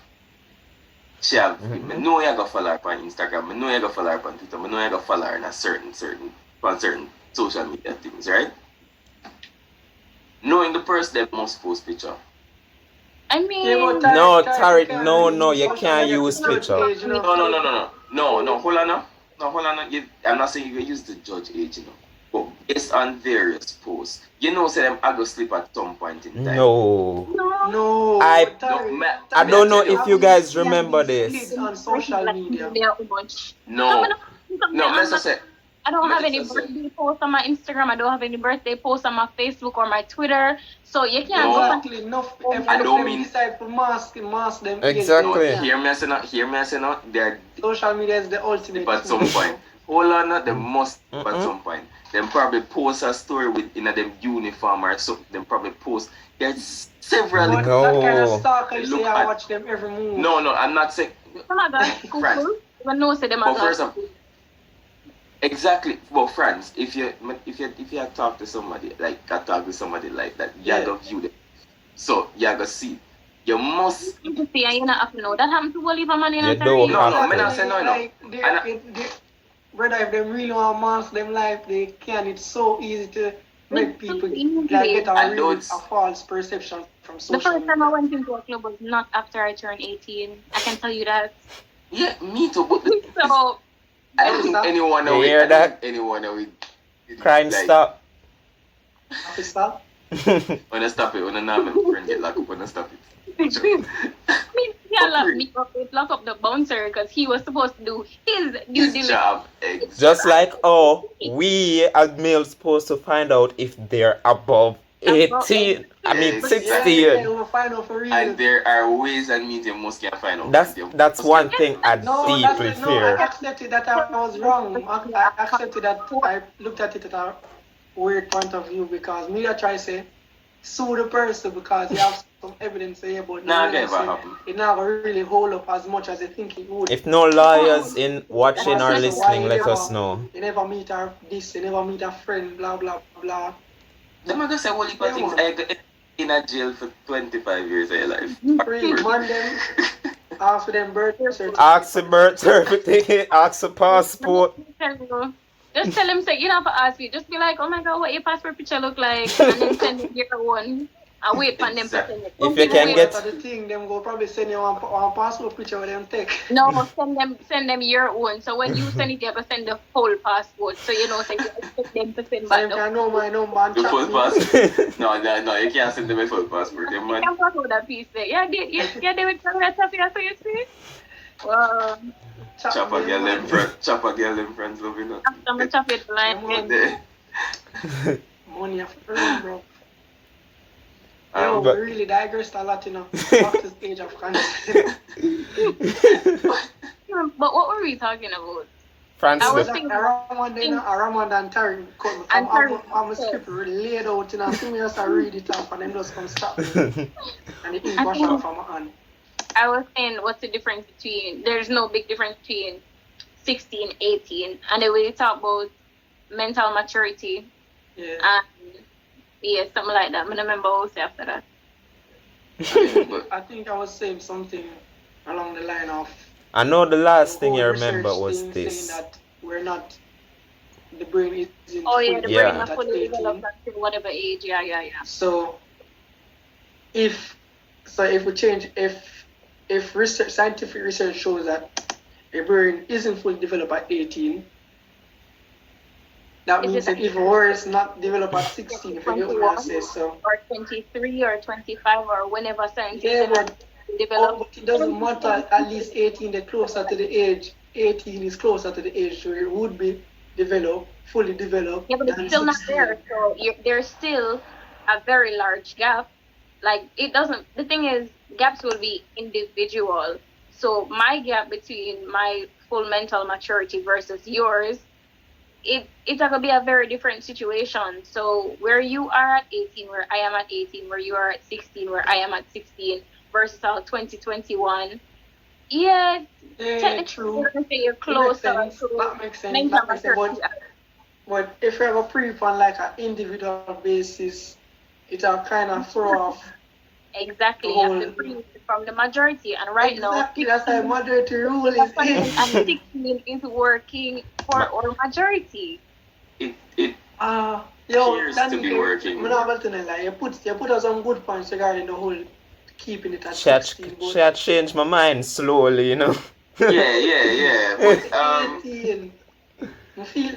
[SPEAKER 2] She have, I know you go follow her on Instagram, I know you go follow her on Twitter, I know you go follow her in a certain social media things, right? Knowing the person that must post picture.
[SPEAKER 3] I mean,
[SPEAKER 4] Yeah, but
[SPEAKER 1] No,
[SPEAKER 4] Tariq,
[SPEAKER 1] Tariq, no, you can't use picture.
[SPEAKER 2] No, hold on now. No, hold on now. I'm not saying you can use the judge age, you know. But based on various posts, you know, say them I go sleep at some point in time.
[SPEAKER 1] No.
[SPEAKER 4] No,
[SPEAKER 1] I-
[SPEAKER 4] Tariq,
[SPEAKER 1] I don't know
[SPEAKER 2] if
[SPEAKER 1] you guys
[SPEAKER 4] have
[SPEAKER 1] remember
[SPEAKER 4] been
[SPEAKER 1] this.
[SPEAKER 4] split on social media.
[SPEAKER 3] They are much.
[SPEAKER 2] No, let's
[SPEAKER 3] I
[SPEAKER 2] just say,
[SPEAKER 3] don't have any
[SPEAKER 2] let's say-
[SPEAKER 3] birthday posts on my Instagram. I don't have any birthday posts on my Facebook or my Twitter. So you can't
[SPEAKER 2] No.
[SPEAKER 3] go
[SPEAKER 4] Exactly, enough. If
[SPEAKER 2] I don't
[SPEAKER 4] them
[SPEAKER 2] mean-
[SPEAKER 4] decide to mask them.
[SPEAKER 1] Exactly.
[SPEAKER 4] Yeah.
[SPEAKER 2] hear me say no, they're
[SPEAKER 4] Social media is the ultimate.
[SPEAKER 2] deep at some point. Hold on, now, they must deep at
[SPEAKER 1] Mm-mm.
[SPEAKER 2] some point. Them probably post a story with in a them uniform or something. Them probably post. There's several.
[SPEAKER 4] But
[SPEAKER 1] No.
[SPEAKER 4] that kind of stalker, you
[SPEAKER 2] Look
[SPEAKER 4] say I
[SPEAKER 2] at-
[SPEAKER 4] watch them every move.
[SPEAKER 2] No, I'm not saying.
[SPEAKER 3] Some of them cool.
[SPEAKER 2] Friends.
[SPEAKER 3] But no, say them
[SPEAKER 2] But
[SPEAKER 3] as
[SPEAKER 2] first of exactly. Well, friends, if you talk to somebody like I talk to somebody like that, you
[SPEAKER 4] Yeah.
[SPEAKER 2] gotta view them. So you gotta see. You must.
[SPEAKER 3] you see, and you not have to know. That happened to Oliver Man in
[SPEAKER 1] You
[SPEAKER 3] Ontario.
[SPEAKER 1] don't
[SPEAKER 2] No,
[SPEAKER 1] have
[SPEAKER 2] me
[SPEAKER 1] to.
[SPEAKER 2] not say no.
[SPEAKER 4] Like, brother, if they really want to mask them life, they can. It's so easy to make
[SPEAKER 3] It's
[SPEAKER 4] people
[SPEAKER 3] so easy.
[SPEAKER 4] like get
[SPEAKER 2] I know
[SPEAKER 4] a
[SPEAKER 2] it's-
[SPEAKER 4] false perception from
[SPEAKER 3] The
[SPEAKER 4] social
[SPEAKER 3] first time I
[SPEAKER 4] media.
[SPEAKER 3] went into a club was not after I turned 18. I can tell you that.
[SPEAKER 2] Yeah, me too. But
[SPEAKER 3] So,
[SPEAKER 2] I don't think anyone
[SPEAKER 1] You
[SPEAKER 2] know
[SPEAKER 1] hear
[SPEAKER 2] it.
[SPEAKER 1] that?
[SPEAKER 2] Anyone know it.
[SPEAKER 1] Crime
[SPEAKER 2] Like,
[SPEAKER 1] stop.
[SPEAKER 4] Officer,
[SPEAKER 2] When I stop it, when I know my friend get locked up, when I stop it.
[SPEAKER 3] yeah, lock up the bouncer because he was supposed to do his due
[SPEAKER 2] His
[SPEAKER 3] diligence.
[SPEAKER 2] job. Exactly.
[SPEAKER 1] Just like we as males supposed to find out if they're above 18. I mean
[SPEAKER 2] Exactly.
[SPEAKER 1] 16.
[SPEAKER 4] we'll find out for real.
[SPEAKER 2] And there are ways and means you must can find out.
[SPEAKER 1] That's one thing I
[SPEAKER 4] No,
[SPEAKER 1] deeply
[SPEAKER 4] I
[SPEAKER 1] fear.
[SPEAKER 4] accepted that I was wrong. I accepted that I looked at it at a weird point of view because media try to say sue the person because you have some evidence here, but
[SPEAKER 2] Nah, never happen.
[SPEAKER 4] it never really hold up as much as they think it would.
[SPEAKER 1] If no lawyers in watching or listening, let us know.
[SPEAKER 4] You never meet her this, you never meet a friend, blah blah blah.
[SPEAKER 2] Them are gonna say whole heap of things. I got in a jail for 25 years of your life.
[SPEAKER 4] Free man them. ask for them birth certificate.
[SPEAKER 1] Ask the birth certificate, ask the passport.
[SPEAKER 3] Just tell him, say, you don't have to ask me. Just be like, oh my God, what your passport picture look like? And then send him your one. And wait for them to
[SPEAKER 2] Exactly.
[SPEAKER 3] send it.
[SPEAKER 1] If you can get-
[SPEAKER 4] After the thing, them go probably send you one passport picture with them take.
[SPEAKER 3] No, send them your own. So when you send it, you have to send the whole passport. So you know, so you expect them to send
[SPEAKER 4] So
[SPEAKER 3] back
[SPEAKER 4] you
[SPEAKER 3] the
[SPEAKER 4] can know my number and
[SPEAKER 2] The
[SPEAKER 4] chat
[SPEAKER 2] full
[SPEAKER 4] me.
[SPEAKER 2] passport. No, you can't send them a full passport. You man.
[SPEAKER 3] You can with that piece there. Yeah, they would tell that stuff. So you see? Well,
[SPEAKER 4] Chat
[SPEAKER 2] Chop
[SPEAKER 4] me,
[SPEAKER 2] a girl
[SPEAKER 4] man.
[SPEAKER 2] them friends. Chop a girl them friends loving it.
[SPEAKER 3] I'm gonna chop it line.
[SPEAKER 4] Yeah,
[SPEAKER 2] There.
[SPEAKER 4] Money after earn, bro.
[SPEAKER 2] Um,
[SPEAKER 4] Yo,
[SPEAKER 1] but-
[SPEAKER 4] we really digressed a lot, you know. Back to the age of consent.
[SPEAKER 3] But what were we talking about?
[SPEAKER 1] France,
[SPEAKER 3] I was
[SPEAKER 1] the-
[SPEAKER 3] thinking-
[SPEAKER 4] Ramadan Tariq come.
[SPEAKER 3] And Tariq,
[SPEAKER 4] I'm a script laid out, you know. See me just read it off and them just come stop me. And the ink
[SPEAKER 3] I
[SPEAKER 4] wash
[SPEAKER 3] think-
[SPEAKER 4] off of my hand.
[SPEAKER 3] I was saying, what's the difference between, there's no big difference between 16, 18. And then we talk about mental maturity
[SPEAKER 4] Yeah.
[SPEAKER 3] and, yeah, something like that. I don't remember what we say after that.
[SPEAKER 4] I think I was saying something along the line of
[SPEAKER 1] I know the last thing you
[SPEAKER 4] whole
[SPEAKER 1] remember
[SPEAKER 4] research
[SPEAKER 1] was
[SPEAKER 4] thing
[SPEAKER 1] this.
[SPEAKER 4] saying that we're not, the brain isn't
[SPEAKER 3] Oh, yeah, the
[SPEAKER 4] fully
[SPEAKER 1] Yeah.
[SPEAKER 3] brain
[SPEAKER 4] developed
[SPEAKER 3] not
[SPEAKER 4] at
[SPEAKER 3] fully
[SPEAKER 4] 18.
[SPEAKER 3] developed until whatever age. Yeah.
[SPEAKER 4] So if we change, if research, scientific research shows that a brain isn't fully developed at 18, that
[SPEAKER 3] Is
[SPEAKER 4] means
[SPEAKER 3] it
[SPEAKER 4] that even worse, not developed at 16, if you get what I say. So
[SPEAKER 3] Or 23 or 25 or whenever scientists
[SPEAKER 4] yeah, but
[SPEAKER 3] develop.
[SPEAKER 4] it doesn't matter. At least 18, they're closer to the age. 18 is closer to the age, so it would be developed, fully developed.
[SPEAKER 3] Yeah, but
[SPEAKER 4] than
[SPEAKER 3] it's still not
[SPEAKER 4] 16.
[SPEAKER 3] there. So there's still a very large gap. Like, it doesn't, the thing is, gaps will be individual. So my gap between my full mental maturity versus yours, it's going to be a very different situation. So where you are at 18, where I am at 18, where you are at 16, where I am at 16, versus our 2021, yeah,
[SPEAKER 4] Yeah,
[SPEAKER 3] technically
[SPEAKER 4] true.
[SPEAKER 3] you're going to say you're
[SPEAKER 4] That
[SPEAKER 3] closer
[SPEAKER 4] makes sense.
[SPEAKER 3] to
[SPEAKER 4] That makes sense.
[SPEAKER 3] mental
[SPEAKER 4] That makes sense.
[SPEAKER 3] maturity.
[SPEAKER 4] But if you have a prep on like an individual basis, it'll kind of throw off.
[SPEAKER 3] Exactly, you have to bring it from the majority. And right
[SPEAKER 4] Exactly,
[SPEAKER 3] now,
[SPEAKER 4] that's how majority rule is.
[SPEAKER 3] and 16 is working for our majority.
[SPEAKER 2] it
[SPEAKER 4] Yo,
[SPEAKER 2] appears
[SPEAKER 4] Danny,
[SPEAKER 2] to be working.
[SPEAKER 4] I'm not about to lie. You put us on good points regarding the whole keeping it at
[SPEAKER 1] She had,
[SPEAKER 4] 16.
[SPEAKER 1] she had changed my mind slowly, you know.
[SPEAKER 2] Yeah. But
[SPEAKER 4] 18.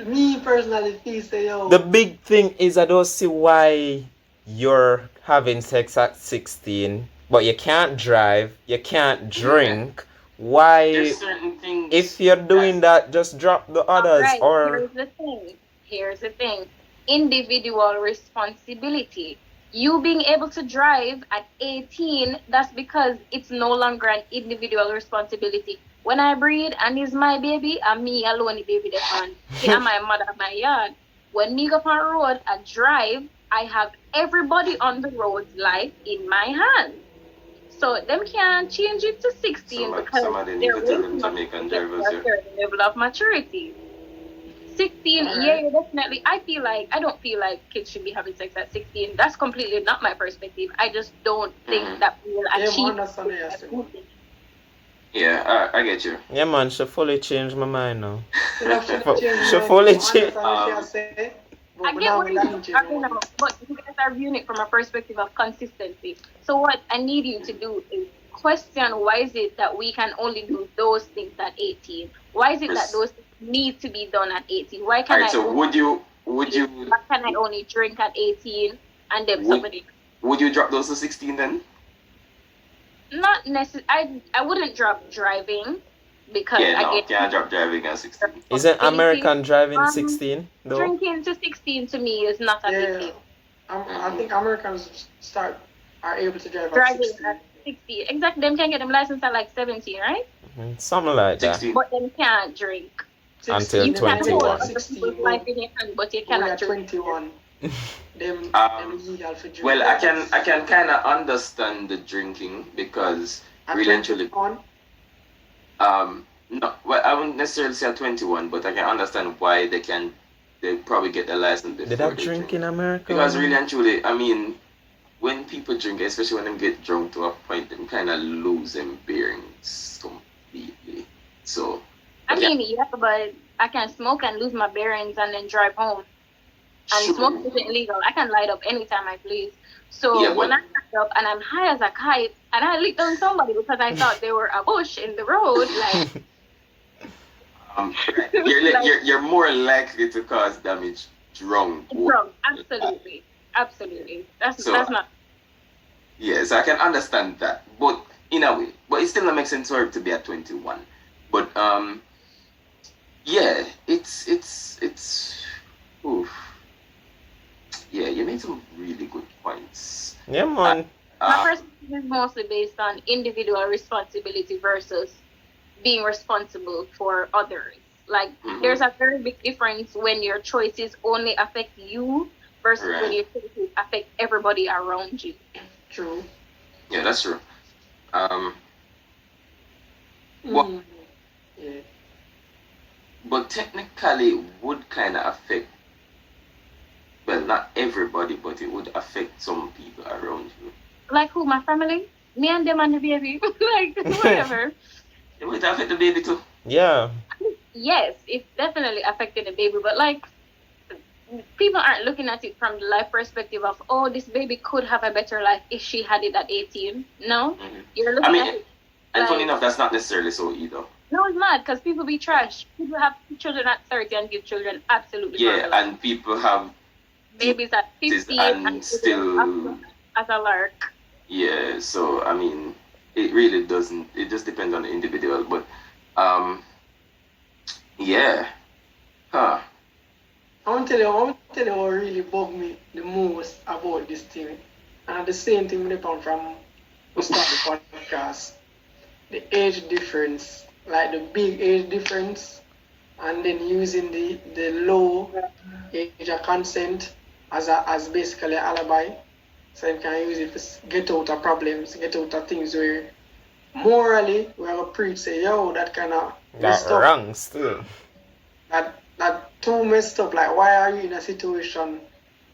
[SPEAKER 4] Me personally feel say, yo.
[SPEAKER 1] The big thing is I don't see why you're having sex at 16, but you can't drive, you can't drink. Why,
[SPEAKER 2] there's certain things.
[SPEAKER 1] if you're doing that, just drop the others
[SPEAKER 3] Right,
[SPEAKER 1] or
[SPEAKER 3] here's the thing. Individual responsibility. You being able to drive at 18, that's because it's no longer an individual responsibility. When I breed and is my baby, and me alone the baby that's on, and my mother at my yard. When me go on the road, I drive, I have everybody on the road's life in my hands. So them can't change it to 16 because
[SPEAKER 2] Somebody need
[SPEAKER 3] they're
[SPEAKER 2] to tell them
[SPEAKER 3] waiting
[SPEAKER 2] Jamaican
[SPEAKER 3] to get to
[SPEAKER 2] drivers
[SPEAKER 3] a
[SPEAKER 2] here.
[SPEAKER 3] certain level of maturity. 16, yeah, definitely. I don't feel like kids should be having sex at 16. That's completely not my perspective. I just don't think that we will
[SPEAKER 4] Yeah,
[SPEAKER 3] achieve.
[SPEAKER 4] man, that's what I say.
[SPEAKER 2] Yeah, I get you.
[SPEAKER 1] yeah, man, she fully changed my mind now.
[SPEAKER 4] She
[SPEAKER 1] fully changed.
[SPEAKER 3] I get what you're talking about, but you guys are viewing it from a perspective of consistency. So what I need you to do is question why is it that we can only do those things at 18? Why is it that those things need to be done at 18? Why can
[SPEAKER 2] Alright, so would you
[SPEAKER 3] why can I only drink at 18 and then somebody?
[SPEAKER 2] would you drop those to 16 then?
[SPEAKER 3] Not necessarily. I wouldn't drop driving because
[SPEAKER 2] Yeah, no,
[SPEAKER 3] again,
[SPEAKER 2] can't drop driving at 16.
[SPEAKER 1] Isn't American driving
[SPEAKER 3] Um,
[SPEAKER 1] 16 though?
[SPEAKER 3] drinking to 16 to me is not a big
[SPEAKER 4] Yeah,
[SPEAKER 3] deal.
[SPEAKER 4] I think Americans are able to drive at
[SPEAKER 3] Driving
[SPEAKER 4] 16.
[SPEAKER 3] at 60, exactly. Them can get them license at like 17, right?
[SPEAKER 1] Something like that.
[SPEAKER 2] 16.
[SPEAKER 3] But them can't drink.
[SPEAKER 1] Until
[SPEAKER 3] You can
[SPEAKER 1] 21.
[SPEAKER 3] hold other people's life in your hand, but you
[SPEAKER 4] When
[SPEAKER 3] cannot
[SPEAKER 4] you're
[SPEAKER 3] drink.
[SPEAKER 4] 21, them illegal for drink.
[SPEAKER 2] Well, I can kind of understand the drinking because
[SPEAKER 4] At
[SPEAKER 2] really and truly,
[SPEAKER 4] 21,
[SPEAKER 2] no, well, I wouldn't necessarily say at 21, but I can understand why they probably get their license before
[SPEAKER 1] Did I
[SPEAKER 2] they
[SPEAKER 1] drink in America?
[SPEAKER 2] Because really and truly, I mean, when people drink, especially when them get drunk to a point, them kind of lose them bearings completely. So,
[SPEAKER 3] I
[SPEAKER 2] yeah,
[SPEAKER 3] mean, yeah, but I can smoke and lose my bearings and then drive home. And smoke
[SPEAKER 2] sure.
[SPEAKER 3] isn't illegal. I can light up anytime I please. So
[SPEAKER 2] Yeah,
[SPEAKER 3] when
[SPEAKER 2] but
[SPEAKER 3] I light up and I'm high as a kite and I lit on somebody because I thought they were a bush in the road, like,
[SPEAKER 2] right. You're
[SPEAKER 3] like
[SPEAKER 2] you're more likely to cause damage drunk.
[SPEAKER 3] drunk. Absolutely, absolutely. That's
[SPEAKER 2] So
[SPEAKER 3] not.
[SPEAKER 2] yes, I can understand that, but in a way, but it still not makes sense for it to be at 21. But yeah, it's. Oof. Yeah, you made some really good points.
[SPEAKER 1] Yeah,
[SPEAKER 2] Uh,
[SPEAKER 1] man.
[SPEAKER 3] My
[SPEAKER 2] uh,
[SPEAKER 3] perspective is mostly based on individual responsibility versus being responsible for others. Like, there's
[SPEAKER 2] mhm,
[SPEAKER 3] a very big difference when your choices only affect you versus when
[SPEAKER 2] right.
[SPEAKER 3] your choices affect everybody around you.
[SPEAKER 4] True.
[SPEAKER 2] Yeah, that's true. Um, but
[SPEAKER 4] Mm. Yeah.
[SPEAKER 2] but technically, it would kind of affect. Well, not everybody, but it would affect some people around you.
[SPEAKER 3] Like who? My family? Me and them and the baby. Like, whatever.
[SPEAKER 2] It would affect the baby too.
[SPEAKER 1] Yeah.
[SPEAKER 3] Yes, it definitely affected the baby, but like, people aren't looking at it from the life perspective of, oh, this baby could have a better life if she had it at 18. No,
[SPEAKER 2] Mhm.
[SPEAKER 3] you're
[SPEAKER 2] I
[SPEAKER 3] looking at
[SPEAKER 2] mean,
[SPEAKER 3] it
[SPEAKER 2] and funny
[SPEAKER 3] like,
[SPEAKER 2] enough, that's not necessarily so either.
[SPEAKER 3] no, it's not, because people be trash. People have children at 30 and give children absolutely
[SPEAKER 2] Yeah,
[SPEAKER 3] horrible life.
[SPEAKER 2] and people have
[SPEAKER 3] Babies at
[SPEAKER 2] diseases
[SPEAKER 3] 15 and
[SPEAKER 2] and
[SPEAKER 3] giving them
[SPEAKER 2] still,
[SPEAKER 3] as a lark.
[SPEAKER 2] yeah. So I mean, it really doesn't. It just depends on the individual. But um, yeah, huh?
[SPEAKER 4] I want to tell you what really bugged me the most about this thing. And the same thing we found from we start the podcast. The age difference, like the big age difference, and then using the low age of consent as basically an alibi. So you can use it to get out of problems, get out of things where morally we have a preach say, yo, that kind of
[SPEAKER 1] That
[SPEAKER 4] messed up.
[SPEAKER 1] wrong still.
[SPEAKER 4] That too messed up. Like, why are you in a situation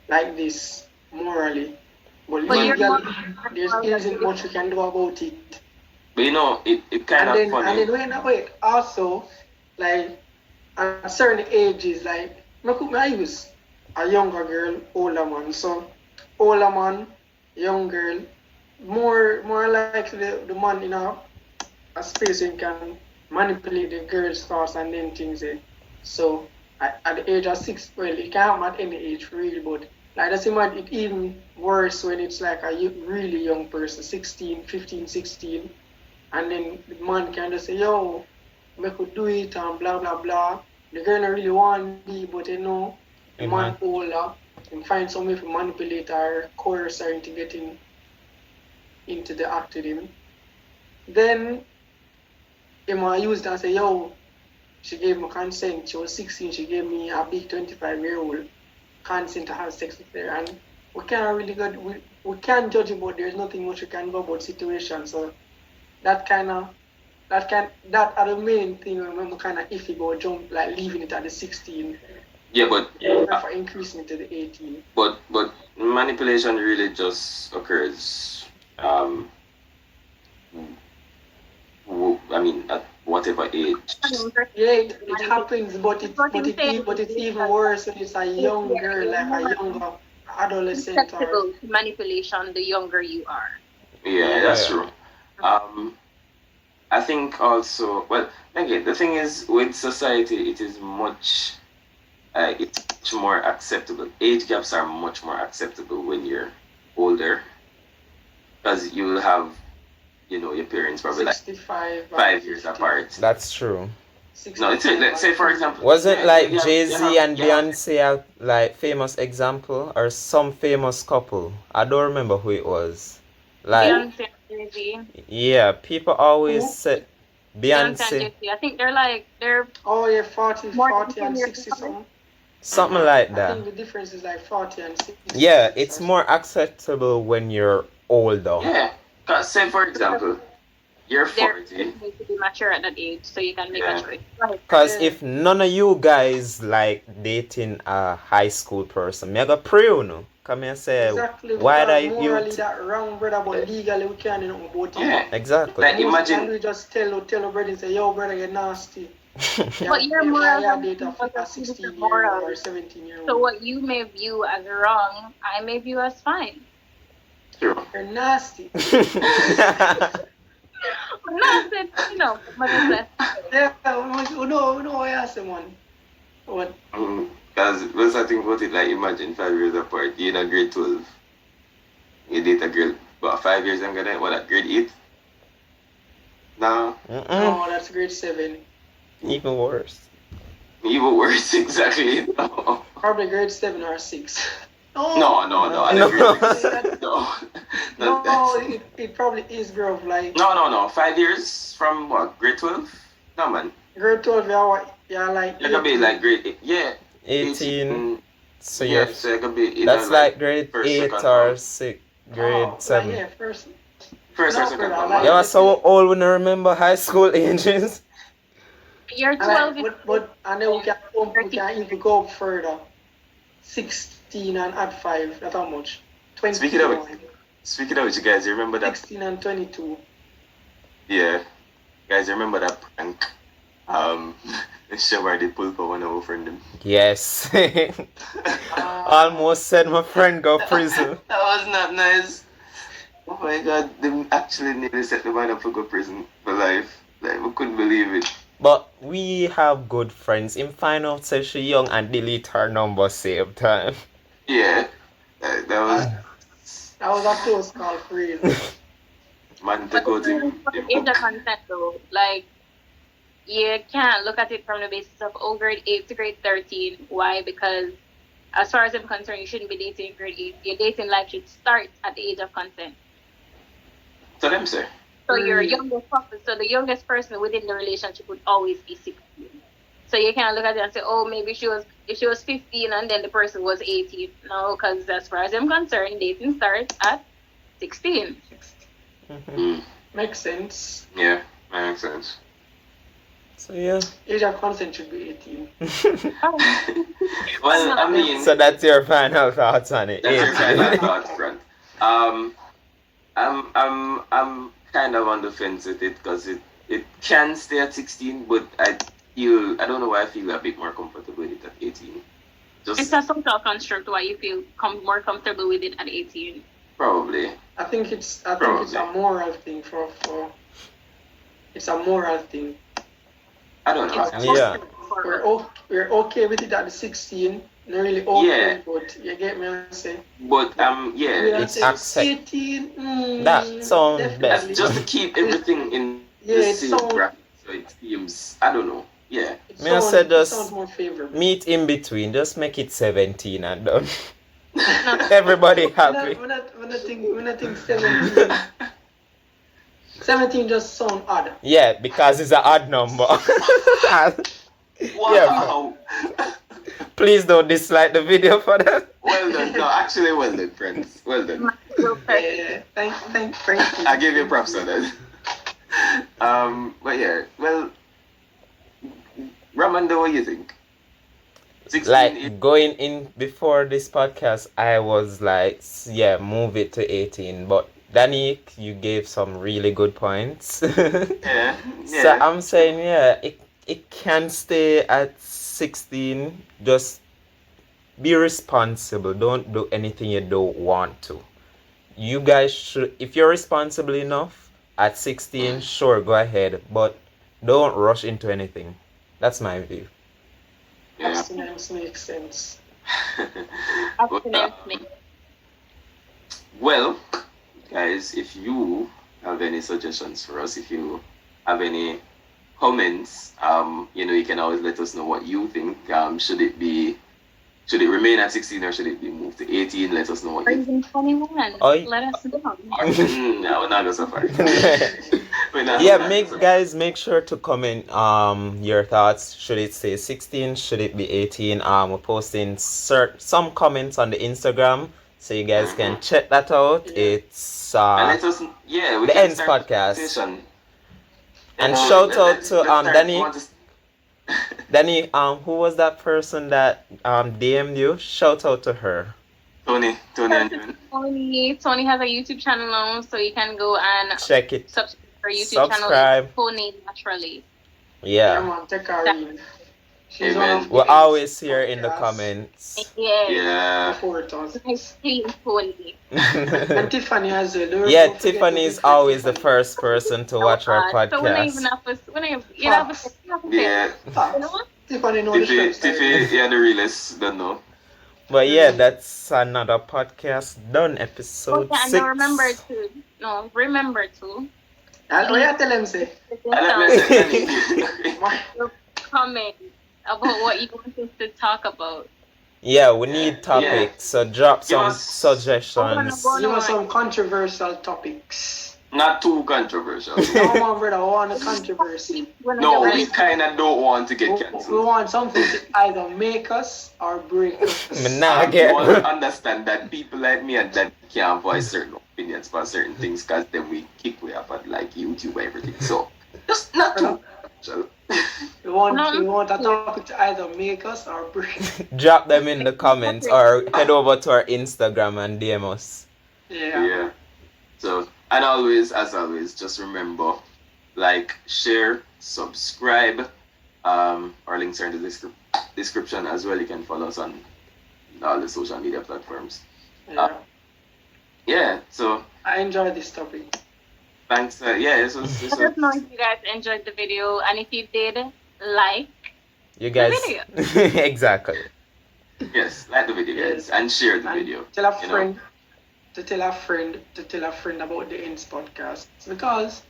[SPEAKER 4] like this morally? But
[SPEAKER 3] But you're
[SPEAKER 2] But
[SPEAKER 3] more
[SPEAKER 4] legally, there isn't much we can do about it.
[SPEAKER 2] you know, it kind
[SPEAKER 4] And
[SPEAKER 2] of
[SPEAKER 4] then
[SPEAKER 2] funny.
[SPEAKER 4] wait, also, like at certain ages, like I use a younger girl, older man. So older man, young girl, more like the man in a space where you can manipulate the girl's thoughts and then things there. So at the age of 6, well, it can happen at any age really, but like that's it even worse when it's like a really young person, 16, 15, 16, and then the man can just say, yo, we could do it and blah blah blah. The girl don't really want it, but you know, the
[SPEAKER 1] Hey,
[SPEAKER 4] man
[SPEAKER 1] man.
[SPEAKER 4] older and find some way to manipulate her, coerce her into getting into the act with him. Then Emma used and say, yo, she gave me consent. She was 16, she gave me a big 25-year-old consent to have sex with her. And we can't really we can't judge it, but there's nothing much we can do about situation. So that kind of that are the main thing when I'm kind of iffy about jump like leaving it at the 16
[SPEAKER 2] Yeah, but
[SPEAKER 4] for increasing it to the 18.
[SPEAKER 2] but manipulation really just occurs. I mean, at whatever age.
[SPEAKER 4] Yeah, it happens, but it's even worse when it's a young girl, like a younger adolescent or
[SPEAKER 3] susceptible to manipulation the younger you are.
[SPEAKER 2] Yeah, that's
[SPEAKER 1] Yeah.
[SPEAKER 2] true. I think also, well, again, the thing is with society, it is it's much more acceptable. Age gaps are much more acceptable when you're older, because you'll have, your parents probably like
[SPEAKER 4] 65 or
[SPEAKER 2] 5 years
[SPEAKER 4] 50.
[SPEAKER 2] apart.
[SPEAKER 1] That's true.
[SPEAKER 2] No, let's say for example,
[SPEAKER 1] Wasn't
[SPEAKER 2] yeah,
[SPEAKER 1] like
[SPEAKER 2] you
[SPEAKER 1] JayZ and
[SPEAKER 2] you have,
[SPEAKER 1] Beyonce a like famous example or some famous couple? I don't remember who it was. Like,
[SPEAKER 3] Beyonce and Jay-Z.
[SPEAKER 1] yeah, people always
[SPEAKER 4] Who?
[SPEAKER 1] say
[SPEAKER 3] Beyonce and
[SPEAKER 1] Beyonce,
[SPEAKER 3] Jay-Z. I think they're
[SPEAKER 4] Oh yeah, 40,
[SPEAKER 3] more than
[SPEAKER 4] 40
[SPEAKER 3] 10
[SPEAKER 4] and
[SPEAKER 3] years
[SPEAKER 4] 60
[SPEAKER 3] apart.
[SPEAKER 4] something.
[SPEAKER 1] something like
[SPEAKER 4] I
[SPEAKER 1] that.
[SPEAKER 4] think the difference is like 40 and 60.
[SPEAKER 1] Yeah, it's more acceptable when you're older.
[SPEAKER 2] yeah. 'Cause say for example, you're
[SPEAKER 3] They're
[SPEAKER 2] 40.
[SPEAKER 3] need to be mature at that age, so you can make a
[SPEAKER 2] Yeah.
[SPEAKER 3] choice. Right.
[SPEAKER 1] Cause
[SPEAKER 4] Yeah.
[SPEAKER 1] if none of you guys like dating a high school person, me I go pray you know. Come here, say,
[SPEAKER 4] Exactly,
[SPEAKER 1] why
[SPEAKER 4] because
[SPEAKER 1] that
[SPEAKER 4] morally
[SPEAKER 1] you?
[SPEAKER 4] that wrong, brother, but legally we can't do nothing about it.
[SPEAKER 2] Yeah.
[SPEAKER 1] Exactly.
[SPEAKER 2] Like
[SPEAKER 4] Most can
[SPEAKER 2] imagine.
[SPEAKER 4] do just tell a brother and say, yo, brother, you're nasty.
[SPEAKER 3] But your morals
[SPEAKER 4] Yeah,
[SPEAKER 3] and
[SPEAKER 4] date
[SPEAKER 3] was
[SPEAKER 4] a
[SPEAKER 3] a future
[SPEAKER 4] 16-year-old or
[SPEAKER 3] morals.
[SPEAKER 4] 17-year-old.
[SPEAKER 3] So what you may view as wrong, I may view as fine.
[SPEAKER 2] True.
[SPEAKER 4] You're nasty.
[SPEAKER 3] No, said but it's less.
[SPEAKER 4] Yeah, we know I asked someone. What?
[SPEAKER 2] Because once I think about it, like imagine 5 years apart, you're in a grade 12, you date a girl, but 5 years younger than what, at grade 8? No,
[SPEAKER 4] No, that's grade 7.
[SPEAKER 1] Even worse.
[SPEAKER 2] even worse, exactly. No,
[SPEAKER 4] Probably grade 7 or 6.
[SPEAKER 2] no, I
[SPEAKER 1] No.
[SPEAKER 2] agree. No,
[SPEAKER 4] No, it probably is, bro. Like,
[SPEAKER 2] no. 5 years from what, grade 12? No, man.
[SPEAKER 4] grade 12, you're like.
[SPEAKER 2] It could be
[SPEAKER 4] 18.
[SPEAKER 2] like grade 8. Yeah.
[SPEAKER 1] 18. So
[SPEAKER 2] Yeah,
[SPEAKER 1] you're,
[SPEAKER 2] so it could be
[SPEAKER 1] that's like grade
[SPEAKER 2] first,
[SPEAKER 1] 8
[SPEAKER 2] second,
[SPEAKER 1] or 6, grade
[SPEAKER 4] Like,
[SPEAKER 1] 7.
[SPEAKER 4] yeah, first.
[SPEAKER 2] first or
[SPEAKER 4] No,
[SPEAKER 2] second
[SPEAKER 4] brother,
[SPEAKER 2] one.
[SPEAKER 4] like-
[SPEAKER 1] You are so old when I remember high school ages.
[SPEAKER 3] You're
[SPEAKER 4] And
[SPEAKER 3] 12
[SPEAKER 4] but and then we can even go up further. 16 and add 5. That's how much? 20.
[SPEAKER 2] Speaking of it, Speaking of which, you guys, you remember that?
[SPEAKER 4] 16 and 22.
[SPEAKER 2] Yeah. Guys, you remember that prank? Where they pulled for one of our friend.
[SPEAKER 1] Yes. Almost said my friend go prison.
[SPEAKER 2] That was not nice. Oh my god, they actually nearly set the man up for go prison for life. Like, we couldn't believe it.
[SPEAKER 1] But we have good friends. In find out say she young and delete her number same time.
[SPEAKER 2] Yeah. That was
[SPEAKER 4] That was a close call for real.
[SPEAKER 2] man to
[SPEAKER 3] But
[SPEAKER 2] go
[SPEAKER 3] the
[SPEAKER 2] to
[SPEAKER 3] age of consent though, like you can't look at it from the basis of grade 8 to grade 13. Why? Because as far as I'm concerned, you shouldn't be dating in grade 8. Your dating life should start at the age of consent.
[SPEAKER 2] So them say.
[SPEAKER 3] So your youngest couple, so the youngest person within the relationship would always be 16. So you can't look at it and say, oh, maybe if she was 15 and then the person was 18. No, because as far as I'm concerned, dating starts at 16.
[SPEAKER 4] Makes sense.
[SPEAKER 2] Yeah, that makes sense.
[SPEAKER 1] So yeah.
[SPEAKER 4] Age of consent should be 18.
[SPEAKER 2] Well, I mean,
[SPEAKER 1] So that's your final thoughts on it.
[SPEAKER 2] that's your
[SPEAKER 1] 18.
[SPEAKER 2] final thoughts, friend. I'm kind of on the fence with it because it can stay at 16, but I don't know why I feel a bit more comfortable with it at 18.
[SPEAKER 3] It's
[SPEAKER 2] Just
[SPEAKER 3] a social construct why you feel more comfortable with it at 18.
[SPEAKER 2] probably.
[SPEAKER 4] I think it's a moral thing for it's a moral thing.
[SPEAKER 2] I don't know.
[SPEAKER 3] It's
[SPEAKER 1] Yeah.
[SPEAKER 4] We're okay with it at the 16. Not really okay,
[SPEAKER 2] Yeah.
[SPEAKER 4] but you get me what I'm saying?
[SPEAKER 2] But yeah,
[SPEAKER 1] It's accept.
[SPEAKER 4] 18.
[SPEAKER 1] That sounds
[SPEAKER 4] definitely.
[SPEAKER 1] best.
[SPEAKER 2] just to keep everything in
[SPEAKER 4] Yeah,
[SPEAKER 2] the
[SPEAKER 4] it
[SPEAKER 2] same
[SPEAKER 4] sounds-
[SPEAKER 2] bracket, so it seems. I don't know. Yeah.
[SPEAKER 4] It
[SPEAKER 1] Me I
[SPEAKER 4] sounds-
[SPEAKER 1] said
[SPEAKER 4] it
[SPEAKER 1] just
[SPEAKER 4] sounds more favorable.
[SPEAKER 1] meet in between. Just make it 17 and done. Everybody happy.
[SPEAKER 4] When I think 17. 17 just sound odd.
[SPEAKER 1] Yeah, because it's an odd number.
[SPEAKER 2] Wow.
[SPEAKER 1] Please don't dislike the video for that.
[SPEAKER 2] Well done. No, actually, well done, friends. Well done.
[SPEAKER 4] Yeah, thank you.
[SPEAKER 2] I give you props on that. But yeah, well, Ramanda, what do you think? 16
[SPEAKER 1] Like going in before this podcast, I was like, yeah, move it to 18. But Danny, you gave some really good points.
[SPEAKER 2] Yeah.
[SPEAKER 1] So I'm saying, yeah, it can stay at 16. Just be responsible. Don't do anything you don't want to. You guys should, if you're responsible enough at 16, sure, go ahead. But don't rush into anything. That's my view.
[SPEAKER 2] Yeah.
[SPEAKER 4] Abstinence makes sense.
[SPEAKER 3] Abstinence makes
[SPEAKER 2] Well, guys, if you have any suggestions for us, if you have any comments, you can always let us know what you think. Should it remain at 16 or should it be moved to 18? Let us know what
[SPEAKER 3] or
[SPEAKER 2] you think.
[SPEAKER 3] even 21.
[SPEAKER 1] Oi.
[SPEAKER 3] Let us know.
[SPEAKER 2] No, we're not go so far.
[SPEAKER 1] Yeah, make sure to comment your thoughts. Should it say 16? Should it be 18? We're posting some comments on the Instagram, so you guys can check that out.
[SPEAKER 4] Yeah.
[SPEAKER 1] It's
[SPEAKER 2] And let us, we
[SPEAKER 1] the
[SPEAKER 2] can
[SPEAKER 1] Endz
[SPEAKER 2] start the
[SPEAKER 1] Podcast.
[SPEAKER 2] conversation.
[SPEAKER 1] And
[SPEAKER 2] Let's
[SPEAKER 1] shout out to
[SPEAKER 2] start-
[SPEAKER 1] Danny.
[SPEAKER 2] want to-
[SPEAKER 1] Danny, who was that person that DM'd you? Shout out to her.
[SPEAKER 2] Tony and June.
[SPEAKER 3] Tony has a YouTube channel now, so you can go and
[SPEAKER 1] Check it.
[SPEAKER 3] subscribe to her YouTube
[SPEAKER 1] Subscribe.
[SPEAKER 3] channel. Tony Naturally.
[SPEAKER 4] Yeah,
[SPEAKER 1] Yeah.
[SPEAKER 4] man, take her in. She's
[SPEAKER 2] Amen.
[SPEAKER 4] one of
[SPEAKER 1] We're
[SPEAKER 4] the
[SPEAKER 1] always here in the
[SPEAKER 4] podcasts
[SPEAKER 1] comments.
[SPEAKER 3] Yes.
[SPEAKER 2] Yeah.
[SPEAKER 4] before it was.
[SPEAKER 3] Nice clean Tony.
[SPEAKER 4] And Tiffany as well. Don't
[SPEAKER 1] Yeah,
[SPEAKER 4] forget
[SPEAKER 1] Tiffany
[SPEAKER 4] to
[SPEAKER 1] is
[SPEAKER 4] defend
[SPEAKER 1] always the
[SPEAKER 4] Tiffany.
[SPEAKER 1] first person to watch our
[SPEAKER 3] So when I even
[SPEAKER 1] podcast.
[SPEAKER 3] have to, when I you have to,
[SPEAKER 2] Yeah.
[SPEAKER 3] you know?
[SPEAKER 4] Tiffany know the
[SPEAKER 2] Tiffy,
[SPEAKER 4] show.
[SPEAKER 2] Tiffy, yeah, the realest, don't know.
[SPEAKER 1] But yeah, that's another podcast done.
[SPEAKER 3] Oh
[SPEAKER 1] Episode
[SPEAKER 3] yeah, and
[SPEAKER 1] 6.
[SPEAKER 3] remember to
[SPEAKER 4] And what you tell them say?
[SPEAKER 3] comment about what you want us to talk about.
[SPEAKER 1] Yeah, we need topics. So drop some
[SPEAKER 2] us-
[SPEAKER 1] suggestions.
[SPEAKER 3] Oh,
[SPEAKER 4] Give us some controversial topics.
[SPEAKER 2] Not too controversial.
[SPEAKER 4] No, my brother, I want a controversy.
[SPEAKER 2] No, we kind of don't want to get
[SPEAKER 4] We
[SPEAKER 2] cancelled.
[SPEAKER 4] want something to either make us or break us.
[SPEAKER 1] Me nah
[SPEAKER 2] You
[SPEAKER 1] get
[SPEAKER 2] want to understand that people like me and that can't voice certain opinions for certain things because then we kick way up at like YouTube and everything. So, just not too controversial.
[SPEAKER 4] We want a topic to either make us or break us.
[SPEAKER 1] Drop them in the comments or head over to our Instagram and DM us.
[SPEAKER 4] Yeah.
[SPEAKER 2] So, and always, as always, just remember, like, share, subscribe. Our links are in the description as well. You can follow us on all the social media platforms.
[SPEAKER 4] Yeah.
[SPEAKER 2] Yeah. So,
[SPEAKER 4] I enjoyed this topic.
[SPEAKER 2] thanks. This was.
[SPEAKER 3] Let us know if you guys enjoyed the video, and if you did, like
[SPEAKER 1] You guys.
[SPEAKER 3] video.
[SPEAKER 1] Exactly.
[SPEAKER 2] Yes, like the video, guys, and share the
[SPEAKER 4] And
[SPEAKER 2] video.
[SPEAKER 4] tell a
[SPEAKER 2] you know.
[SPEAKER 4] friend to tell a friend about the Endz Podcast. Because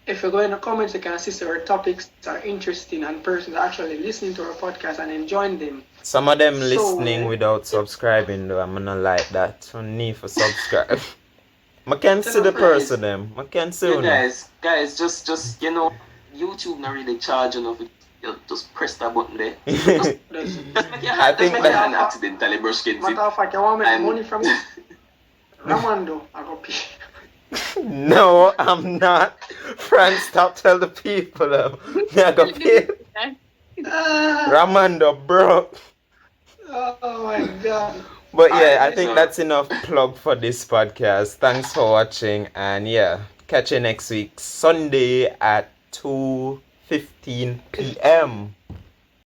[SPEAKER 4] if you go in the comments, you can see our topics are interesting and persons are actually listening to our podcast and enjoying them.
[SPEAKER 1] Some of them
[SPEAKER 4] So-
[SPEAKER 1] listening without subscribing though. I'm not like that. So need for subscribe. I can see the person them. I can see
[SPEAKER 2] Yeah,
[SPEAKER 1] them.
[SPEAKER 2] guys, just YouTube not really charge enough. You just press that button there.
[SPEAKER 4] Does-
[SPEAKER 2] Just make your
[SPEAKER 1] I
[SPEAKER 2] hand,
[SPEAKER 1] think
[SPEAKER 2] just make your
[SPEAKER 1] that-
[SPEAKER 2] hand accidentally brush against it.
[SPEAKER 4] Matter of fact, you want to make
[SPEAKER 2] And-
[SPEAKER 4] money from it? Ramando, I go pay.
[SPEAKER 1] No, I'm not. Frank, stop tell the people. Me I go pay. Ramando, bro.
[SPEAKER 4] Oh my god.
[SPEAKER 1] But yeah,
[SPEAKER 2] Alright,
[SPEAKER 1] I think
[SPEAKER 2] so-
[SPEAKER 1] that's enough plug for this podcast. Thanks for watching, and yeah, catch you next week, Sunday at 2:15 p.m.